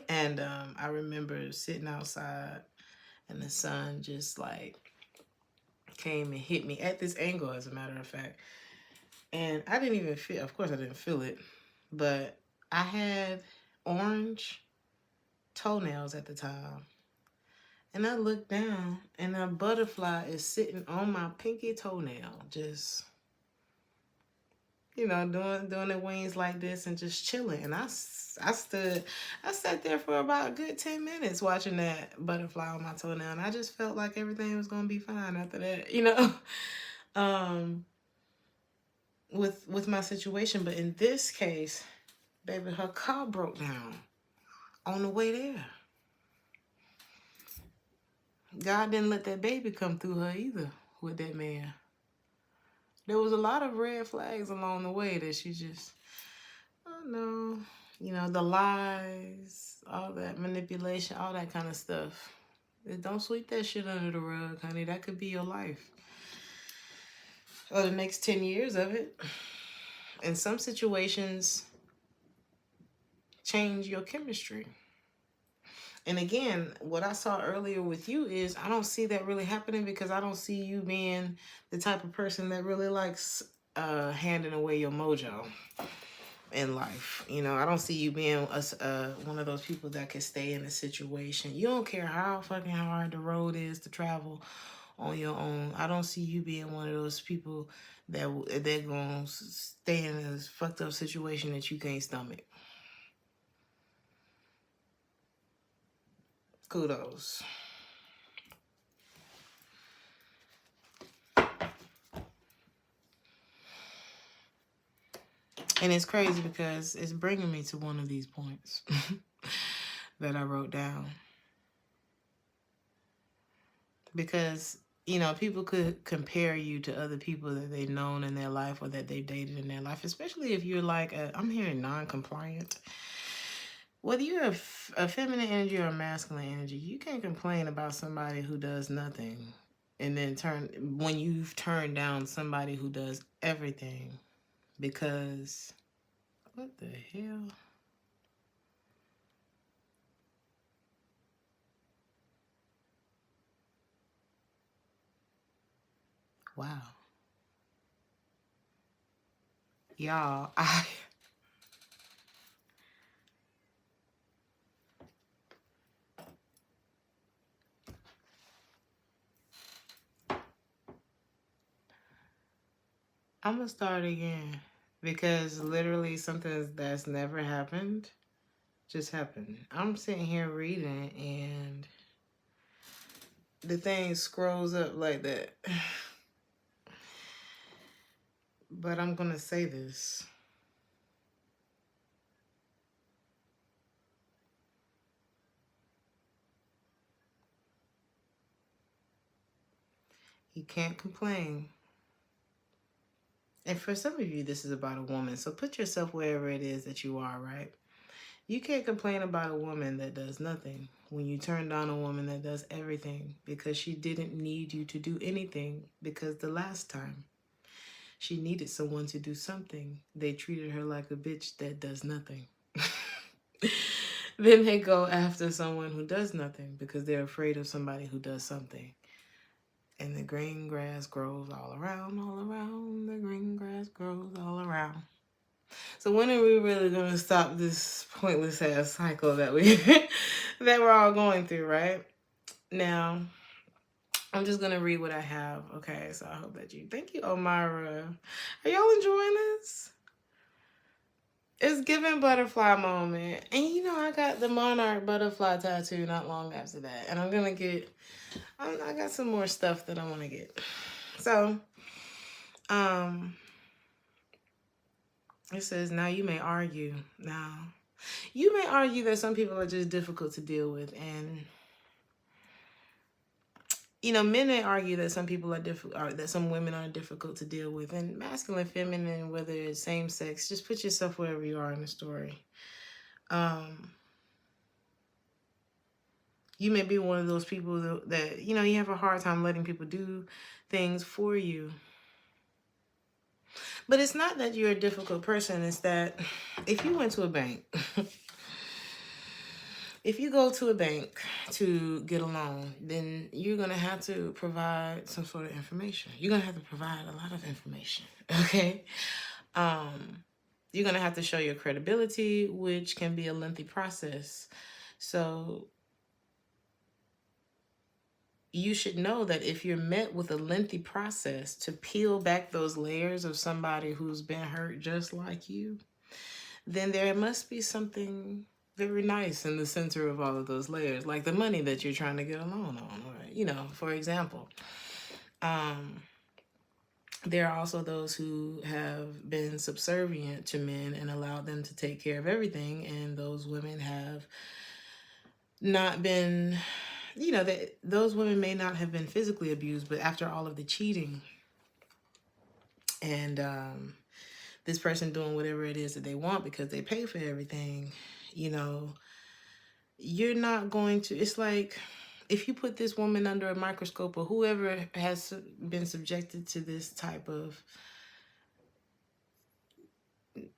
And I remember sitting outside and the sun just like came and hit me at this angle, as a matter of fact. And I didn't even feel, of course I didn't feel it, but I had orange toenails at the time. And I looked down and a butterfly is sitting on my pinky toenail, just, you know, doing their wings like this and just chilling. And I sat there for about a good 10 minutes watching that butterfly on my toenail. And I just felt like everything was going to be fine after that, you know, with my situation. But in this case, baby, her car broke down on the way there. God didn't let that baby come through her either with that man. There was a lot of red flags along the way that she just, oh no, you know, the lies, all that manipulation, all that kind of stuff. Don't sweep that shit under the rug, honey. That could be your life. Or the next 10 years of it. In some situations, change your chemistry. And again, what I saw earlier with you is I don't see that really happening because I don't see you being the type of person that really likes handing away your mojo in life. You know, I don't see you being one of those people that can stay in a situation. You don't care how fucking hard the road is to travel on your own. I don't see you being one of those people that they're going to stay in a fucked up situation that you can't stomach. Kudos. And it's crazy because it's bringing me to one of these points that I wrote down. Because, you know, people could compare you to other people that they've known in their life or that they've dated in their life, especially if you're like, I'm hearing non-compliant. Whether you're a feminine energy or a masculine energy, you can't complain about somebody who does nothing and then when you've turned down somebody who does everything. Because, what the hell? Wow. Y'all, I'm going to start again because literally something that's never happened just happened. I'm sitting here reading and the thing scrolls up like that. But I'm going to say this. You can't complain. And for some of you, this is about a woman. So put yourself wherever it is that you are, right? You can't complain about a woman that does nothing when you turned on a woman that does everything, because she didn't need you to do anything, because the last time she needed someone to do something, they treated her like a bitch that does nothing. Then they go after someone who does nothing because they're afraid of somebody who does something. And the green grass grows all around, the green grass grows all around. So when are we really going to stop this pointless ass cycle that we're all going through, right? Now, I'm just going to read what I have. Okay, so I hope that thank you, Omira. Are y'all enjoying this? It's giving butterfly moment. And you know, I got the monarch butterfly tattoo not long after that. And I'm going to get, I got some more stuff that I want to get. So, it says, now you may argue. Now, you may argue that some people are just difficult to deal with. And, you know, men may argue that some people are difficult, or that some women are difficult to deal with. And masculine, feminine, whether it's same sex, just put yourself wherever you are in the story. You may be one of those people that, you know, you have a hard time letting people do things for you. But it's not that you're a difficult person. It's that if you went to a bank, if you go to a bank to get a loan, then you're going to have to provide some sort of information. You're going to have to provide a lot of information, okay? You're going to have to show your credibility, which can be a lengthy process. So you should know that if you're met with a lengthy process to peel back those layers of somebody who's been hurt just like you, then there must be something very nice in the center of all of those layers, like the money that you're trying to get a loan on, or, you know, for example. There are also those who have been subservient to men and allowed them to take care of everything, and those women have not been, you know, those women may not have been physically abused, but after all of the cheating and this person doing whatever it is that they want because they pay for everything, you know, you're not going to, it's like if you put this woman under a microscope, or whoever has been subjected to this type of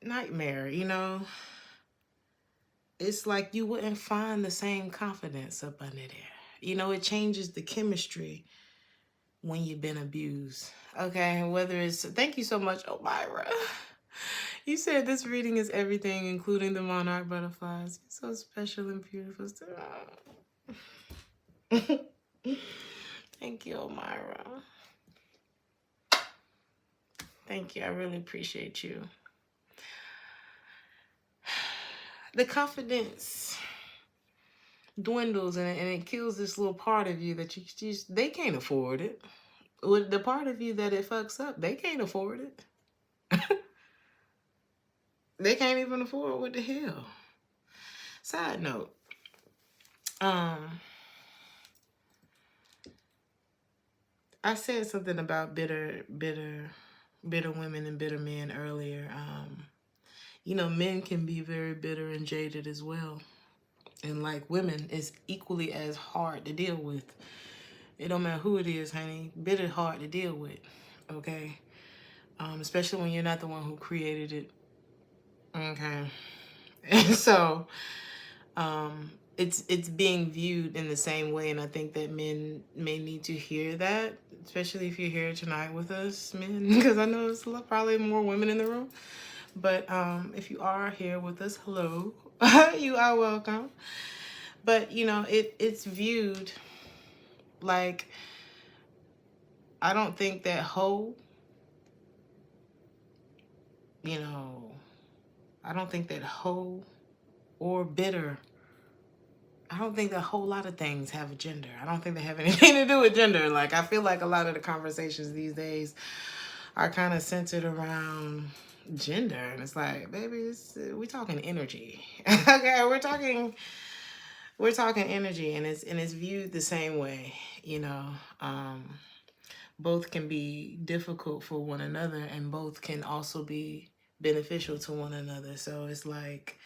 nightmare, you know, it's like you wouldn't find the same confidence up under there. You know, it changes the chemistry when you've been abused. Okay, whether it's, thank you so much, Omira. You said this reading is everything, including the monarch butterflies. You're so special and beautiful. Thank you, Omira. Thank you. I really appreciate you. The confidence dwindles, and it kills this little part of you that they can't afford it. With the part of you that it fucks up, they can't afford it. They can't even afford what the hell. Side note. I said something about bitter women and bitter men earlier. You know, men can be very bitter and jaded as well. And like women, it's equally as hard to deal with. It don't matter who it is, honey. Bitter hard to deal with, okay? Especially when you're not the one who created it, okay? And so, it's being viewed in the same way, and I think that men may need to hear that, especially if you're here tonight with us, men, because I know there's probably more women in the room. But if you are here with us, hello, you are welcome. But you know, it's viewed like, I don't think that hoe, you know, I don't think that hoe or bitter, I don't think a whole lot of things have a gender. I don't think they have anything to do with gender. Like, I feel like a lot of the conversations these days are kind of centered around gender. And it's like, baby, we're talking energy. Okay, we're talking energy, and it's viewed the same way, you know. both can be difficult for one another, and both can also be beneficial to one another. So it's like,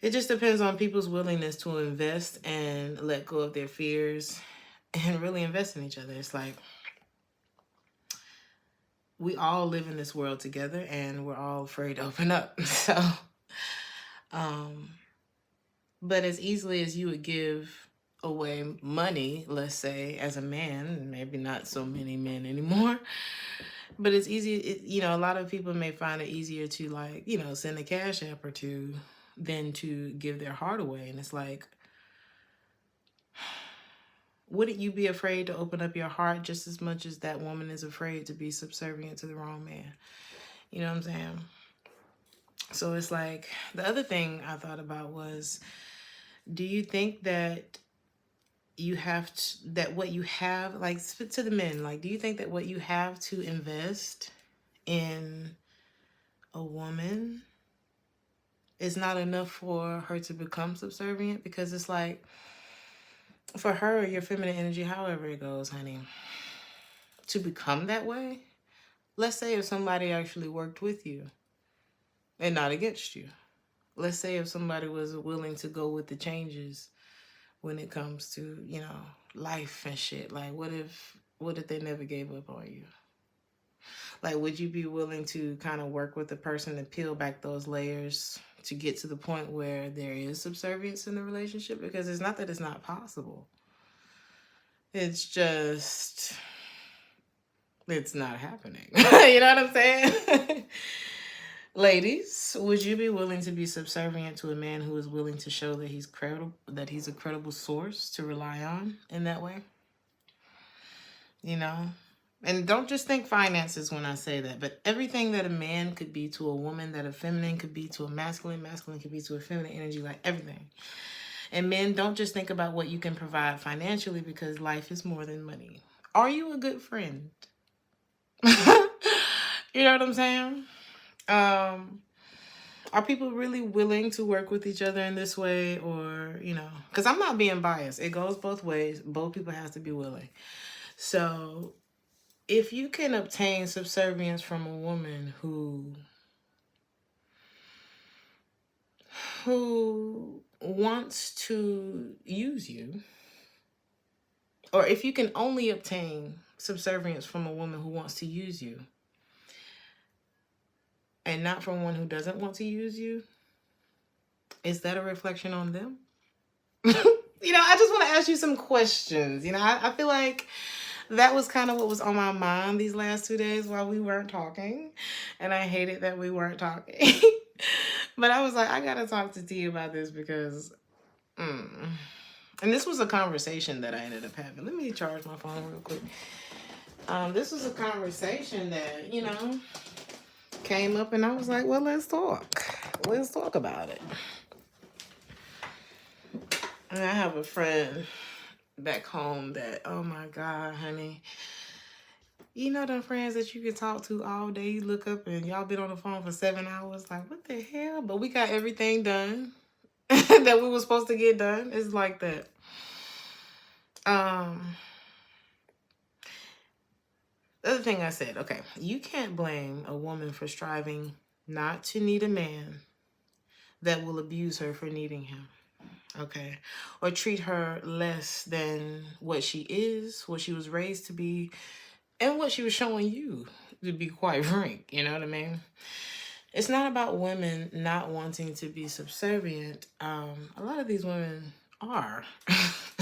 it just depends on people's willingness to invest and let go of their fears and really invest in each other. It's like, we all live in this world together and we're all afraid to open up. So, but as easily as you would give away money, let's say, as a man, maybe not so many men anymore, but it's easy, a lot of people may find it easier to, like, send a cash app or two than to give their heart away. And it's like, wouldn't you be afraid to open up your heart just as much as that woman is afraid to be subservient to the wrong man? You know what I'm saying? So it's like, the other thing I thought about was, do you think that you have to, that what you have, like, to the men, like, do you think that what you have to invest in a woman is not enough for her to become subservient? Because it's like, for her, your feminine energy, however it goes, honey, to become that way, let's say if somebody actually worked with you and not against you. Let's say if somebody was willing to go with the changes when it comes to, life and shit. Like, what if they never gave up on you? Like, would you be willing to kind of work with the person and peel back those layers to get to the point where there is subservience in the relationship? Because it's not that it's not possible. It's just, it's not happening. You know what I'm saying? Ladies, would you be willing to be subservient to a man who is willing to show that he's credible, that he's a credible source to rely on in that way? And don't just think finances when I say that, but everything that a man could be to a woman, that a feminine could be to a masculine, masculine could be to a feminine energy, like everything. And men, don't just think about what you can provide financially, because life is more than money. Are you a good friend? You know what I'm saying? Are people really willing to work with each other in this way? Or, because I'm not being biased. It goes both ways. Both people have to be willing. So if you can obtain subservience from a woman who wants to use you, or if you can only obtain subservience from a woman who wants to use you and not from one who doesn't want to use you, is that a reflection on them? I just want to ask you some questions. I feel like that was kind of what was on my mind these last 2 days while we weren't talking. And I hated that we weren't talking. But I was like, I got to talk to T about this because... And this was a conversation that I ended up having. Let me charge my phone real quick. This was a conversation that, came up, and I was like, well, let's talk. Let's talk about it. And I have a friend back home that, oh my God, honey. Them friends that you can talk to all day, you look up and y'all been on the phone for 7 hours. Like, what the hell? But we got everything done that we were supposed to get done. It's like that. The other thing I said, okay, you can't blame a woman for striving not to need a man that will abuse her for needing him, okay? Or treat her less than what she is, what she was raised to be, and what she was showing you, to be quite frank. You know what I mean? It's not about women not wanting to be subservient. A lot of these women are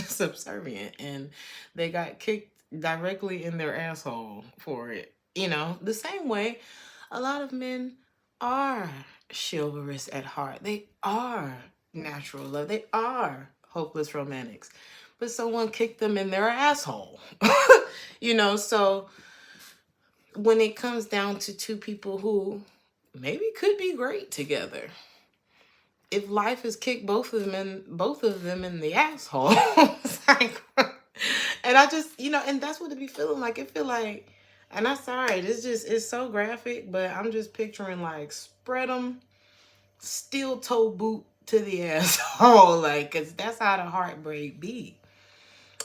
subservient, and they got kicked directly in their asshole for it. The same way a lot of men are chivalrous at heart. They are natural love. They are hopeless romantics. But someone kicked them in their asshole. So when it comes down to two people who maybe could be great together, if life has kicked both of them in the asshole, it's like, and I just, and that's what it be feeling like. It feel like, and I'm sorry, it's so graphic, but I'm just picturing like spread them, steel toe boot to the asshole, like, cause that's how the heartbreak be.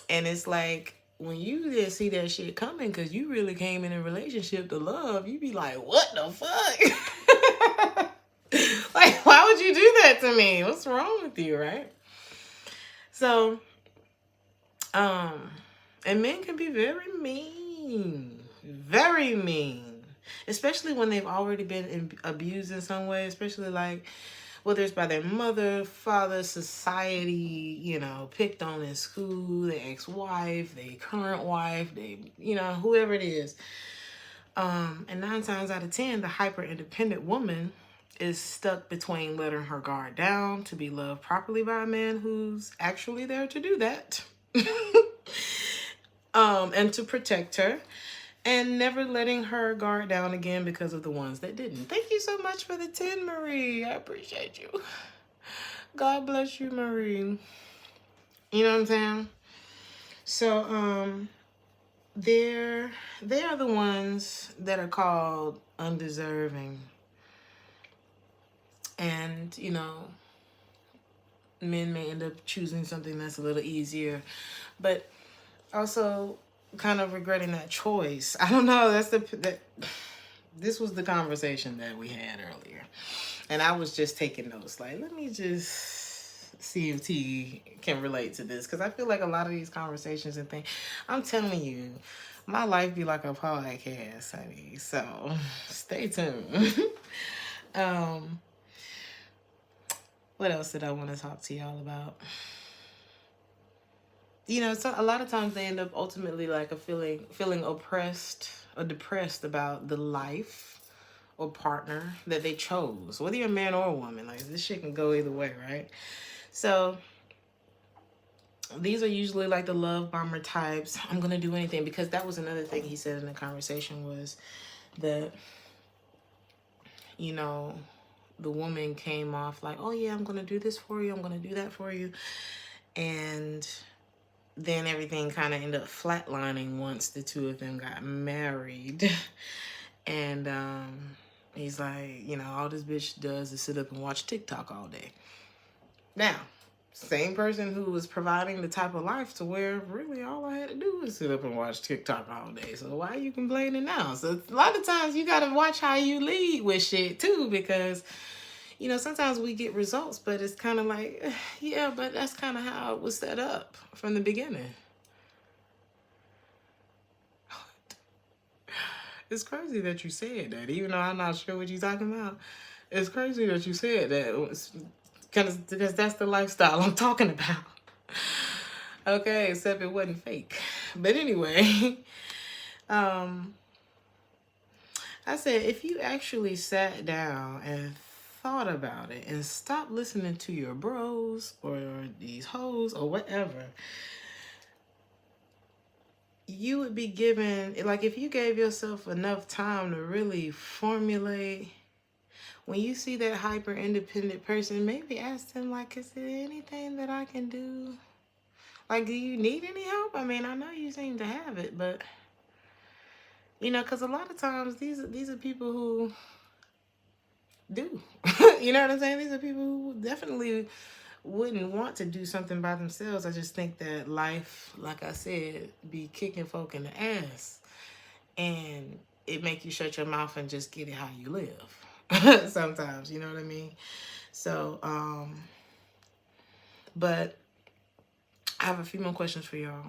And it's like, when you didn't see that shit coming, because you really came in a relationship to love, you be like, what the fuck? Like, why would you do that to me? What's wrong with you, right? So, and men can be very mean, especially when they've already been abused in some way, especially like whether it's by their mother, father, society, you know, picked on in school, their ex-wife, their current wife, they, you know, whoever it is. And 9 times out of 10, the hyper-independent woman is stuck between letting her guard down to be loved properly by a man who's actually there to do that. And to protect her, and never letting her guard down again because of the ones that didn't. Thank you so much for the 10, Marie. I appreciate you. God bless you, Marie. You know what I'm saying? So, they are the ones that are called undeserving. And, you know, men may end up choosing something that's a little easier, but also kind of regretting that choice. I don't know. This was the conversation that we had earlier, and I was just taking notes. Like, let me just see if T can relate to this, because I feel like a lot of these conversations and things, I'm telling you, my life be like a podcast, honey. So stay tuned. What else did I want to talk to y'all about? You know, so a lot of times they end up ultimately like feeling oppressed or depressed about the life or partner that they chose, whether you're a man or a woman. Like, this shit can go either way, right? So these are usually like the love bomber types. I'm gonna do anything, because that was another thing he said in the conversation, was that, you know, the woman came off like, oh yeah, I'm gonna do this for you, I'm gonna do that for you, and then everything kind of ended up flatlining once the two of them got married. And he's like, you know, all this bitch does is sit up and watch TikTok all day. Now, same person who was providing the type of life to where really all I had to do was sit up and watch TikTok all day. So why are you complaining now? So a lot of times you got to watch how you lead with shit too, because, you know, sometimes we get results, but it's kind of like, yeah, but that's kind of how it was set up from the beginning. It's crazy that you said that, even though I'm not sure what you're talking about. It's crazy that you said that, because that's the lifestyle I'm talking about. Okay, except it wasn't fake. But anyway, I said, if you actually sat down and thought about it and stopped listening to your bros or these hoes or whatever, you would be given, like, if you gave yourself enough time to really formulate, when you see that hyper independent person, maybe ask them, like, is there anything that I can do? Like, do you need any help? I mean, I know you seem to have it, but, you know, because a lot of times these are people who do. You know what I'm saying? These are people who definitely wouldn't want to do something by themselves. I just think that life, like I said, be kicking folk in the ass, and it make you shut your mouth and just get it how you live. Sometimes, you know what I mean? So, but I have a few more questions for y'all.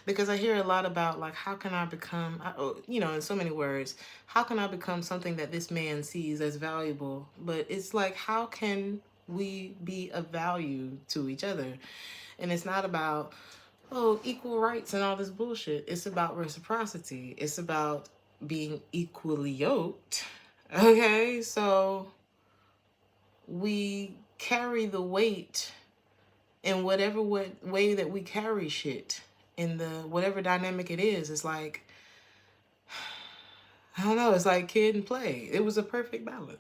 Because I hear a lot about, like, how can I become, you know, in so many words, how can I become something that this man sees as valuable? But it's like, how can we be of value to each other? And it's not about, oh, equal rights and all this bullshit. It's about reciprocity. It's about being equally yoked. Okay, so we carry the weight in whatever way that we carry shit. In the whatever dynamic it is, it's like, I don't know, it's like kid and play. It was a perfect balance.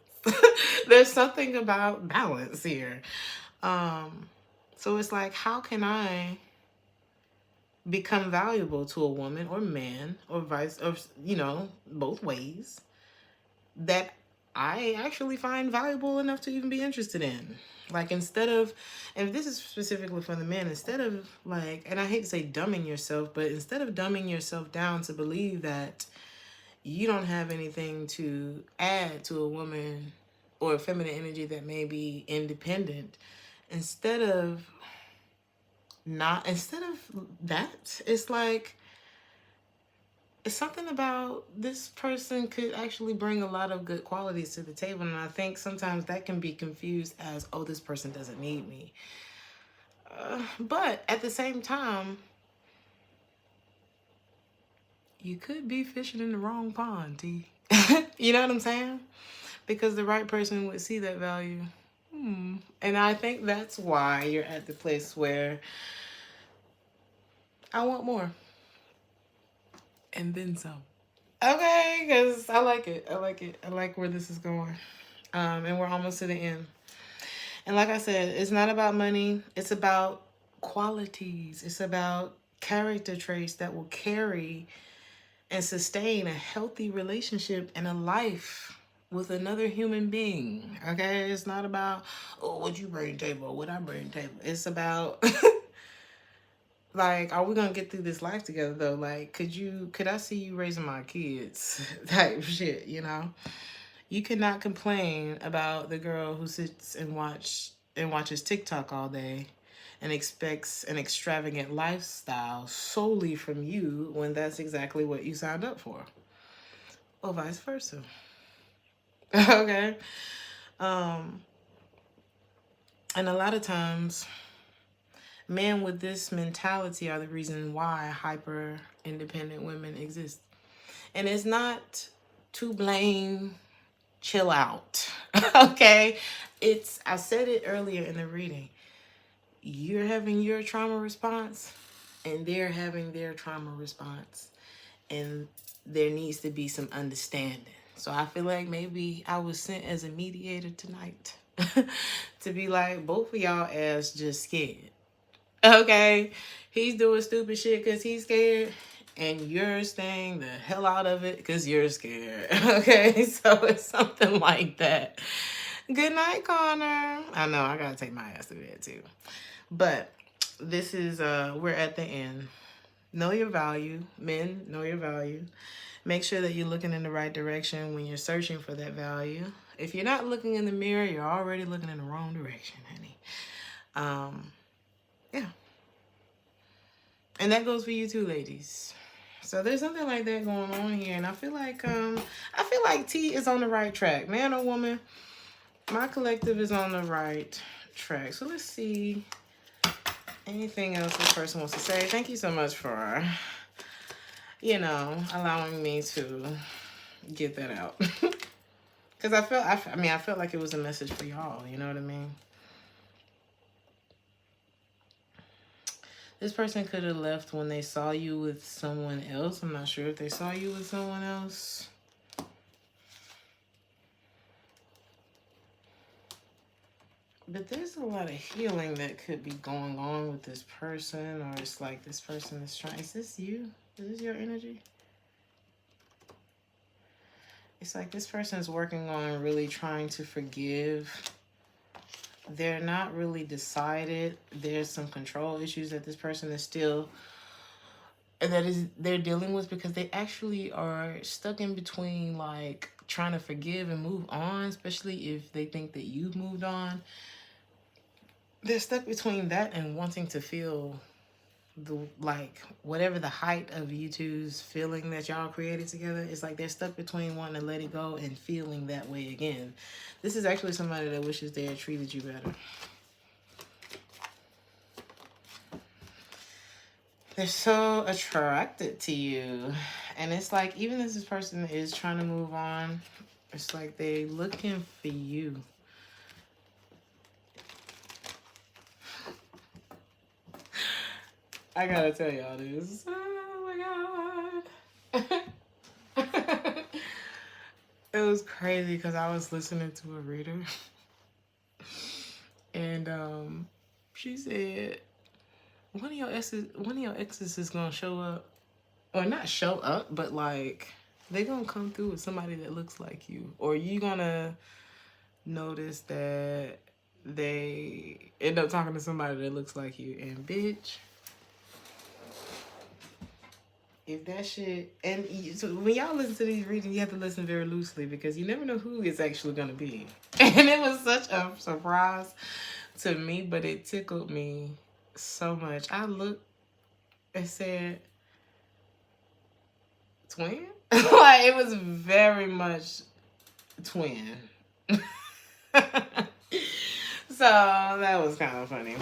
There's something about balance here. So it's like, how can I become valuable to a woman or man, or vice, or, you know, both ways, that I actually find valuable enough to even be interested in? Like, instead of, and this is specifically for the men, instead of like, and I hate to say dumbing yourself, but instead of dumbing yourself down to believe that you don't have anything to add to a woman or a feminine energy that may be independent, instead of that, it's like, it's something about this person could actually bring a lot of good qualities to the table. And I think sometimes that can be confused as, oh, this person doesn't need me. But at the same time, you could be fishing in the wrong pond, T. You know what I'm saying? Because the right person would see that value. And I think that's why you're at the place where I want more. And then some. Okay, because I like it. I like where this is going. And we're almost to the end. And like I said, it's not about money. It's about qualities. It's about character traits that will carry and sustain a healthy relationship and a life with another human being. Okay? It's not about, oh, what you bring to the table, what I bring to the table. It's about like, are we gonna get through this life together though? Like, could I see you raising my kids? Type shit, you know? You cannot complain about the girl who sits and watches TikTok all day and expects an extravagant lifestyle solely from you when that's exactly what you signed up for. Or vice versa. Okay? And a lot of times, men with this mentality are the reason why hyper independent women exist. And it's not to blame, chill out. Okay? I said it earlier in the reading. You're having your trauma response and they're having their trauma response. And there needs to be some understanding. So I feel like maybe I was sent as a mediator tonight to be like, both of y'all ass just scared. Okay? He's doing stupid shit because he's scared. And you're staying the hell out of it because you're scared. Okay? So it's something like that. Good night, Connor. I know, I gotta take my ass to bed too. But this is, we're at the end. Know your value. Men, know your value. Make sure that you're looking in the right direction when you're searching for that value. If you're not looking in the mirror, you're already looking in the wrong direction, honey. Yeah. And that goes for you too, ladies. So there's something like that going on here. And I feel like T is on the right track. Man or woman, my collective is on the right track. So let's see anything else this person wants to say. Thank you so much for, allowing me to get that out. Because I felt like it was a message for y'all. You know what I mean? This person could have left when they saw you with someone else. I'm not sure if they saw you with someone else. But there's a lot of healing that could be going on with this person. Or it's like this person is trying. Is this you? Is this your energy? It's like this person is working on really trying to forgive. They're not really decided. There's some control issues that this person is still, they're dealing with, because they actually are stuck in between, like, trying to forgive and move on, especially if they think that you've moved on. They're stuck between that and wanting to feel whatever the height of you two's feeling that y'all created together. It's like they're stuck between wanting to let it go and feeling that way again. This is actually somebody that wishes they had treated you better. They're so attracted to you. And it's like, even if this person is trying to move on, it's like they looking for you. I gotta tell y'all this. Oh my God. It was crazy because I was listening to a reader. And she said, one of your exes is gonna show up. Or not show up, but like they're gonna come through with somebody that looks like you. Or you gonna notice that they end up talking to somebody that looks like you. And bitch, if that shit, so when y'all listen to these readings, you have to listen very loosely because you never know who it's actually going to be. And it was such a surprise to me, but it tickled me so much. I looked and said, twin? Like, it was very much twin. So that was kind of funny.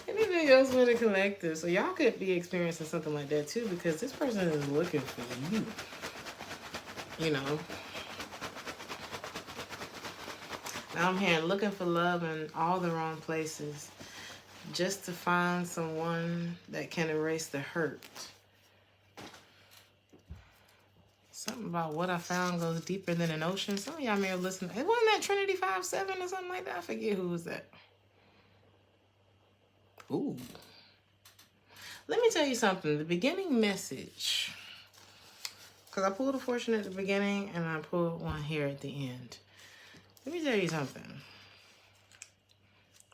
Anything else with a collective? So y'all could be experiencing something like that too, because this person is looking for you. You know. Now I'm here looking for love in all the wrong places, just to find someone that can erase the hurt. Something about what I found goes deeper than an ocean. Some of y'all may have listened. It wasn't that Trinity 5-7 or something like that. I forget who was that. Ooh. Let me tell you something. The beginning message. Because I pulled a fortune at the beginning and I pulled one here at the end. Let me tell you something.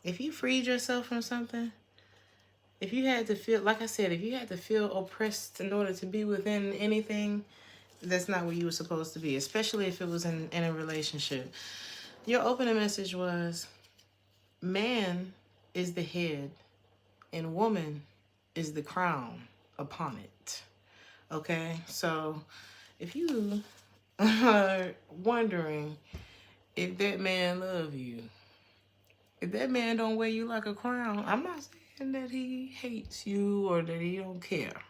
If you freed yourself from something, if you had to feel, like I said, if you had to feel oppressed in order to be within anything, that's not where you were supposed to be, especially if it was in a relationship. Your opening message was, man is the head and woman is the crown upon it. Okay? So if you are wondering if that man love you, if that man don't wear you like a crown, I'm not saying that he hates you or that he don't care.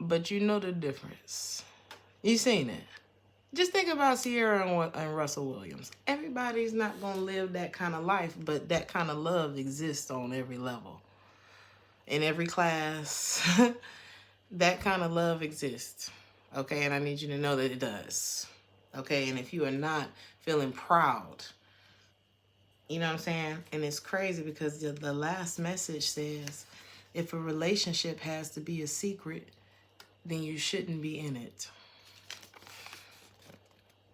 But you know the difference. You seen it. Just think about Sierra and Russell Williams. Everybody's not going to live that kind of life, but that kind of love exists on every level. In every class, that kind of love exists. Okay, and I need you to know that it does. Okay, and if you are not feeling proud, you know what I'm saying? And it's crazy because the last message says, if a relationship has to be a secret, then you shouldn't be in it.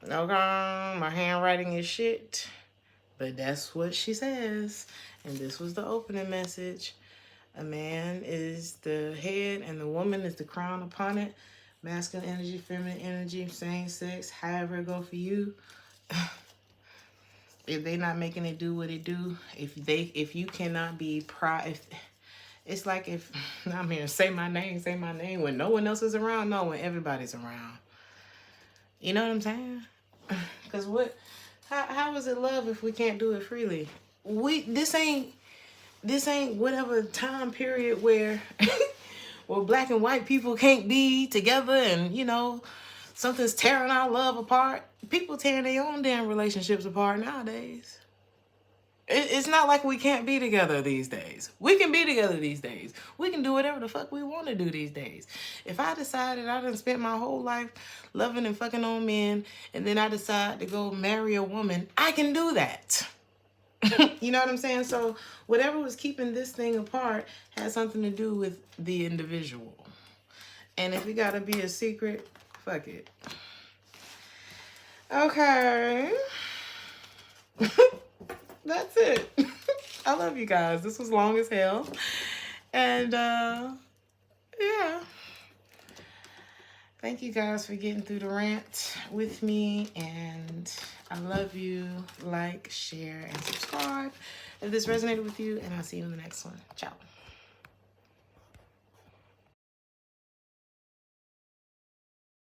Okay, my handwriting is shit, but that's what she says. And this was the opening message. A man is the head and the woman is the crown upon it. Masculine energy, feminine energy, same sex, however it go for you. If they not making it do what it do, if you cannot be proud, it's like if I'm here, say my name when no one else is around. No, when everybody's around. You know what I'm saying? Because how is it love if we can't do it freely? This ain't whatever time period where where black and white people can't be together and, you know, something's tearing our love apart. People tearing their own damn relationships apart nowadays. It's not like we can't be together these days. We can be together these days. We can do whatever the fuck we want to do these days. If I decided I done spent my whole life loving and fucking on men, and then I decide to go marry a woman, I can do that. You know what I'm saying? So whatever was keeping this thing apart has something to do with the individual. And if it gotta be a secret, fuck it. Okay. That's it. I love you guys. This was long as hell. And yeah. Thank you guys for getting through the rant with me. And I love you. Like, share, and subscribe if this resonated with you. And I'll see you in the next one. Ciao.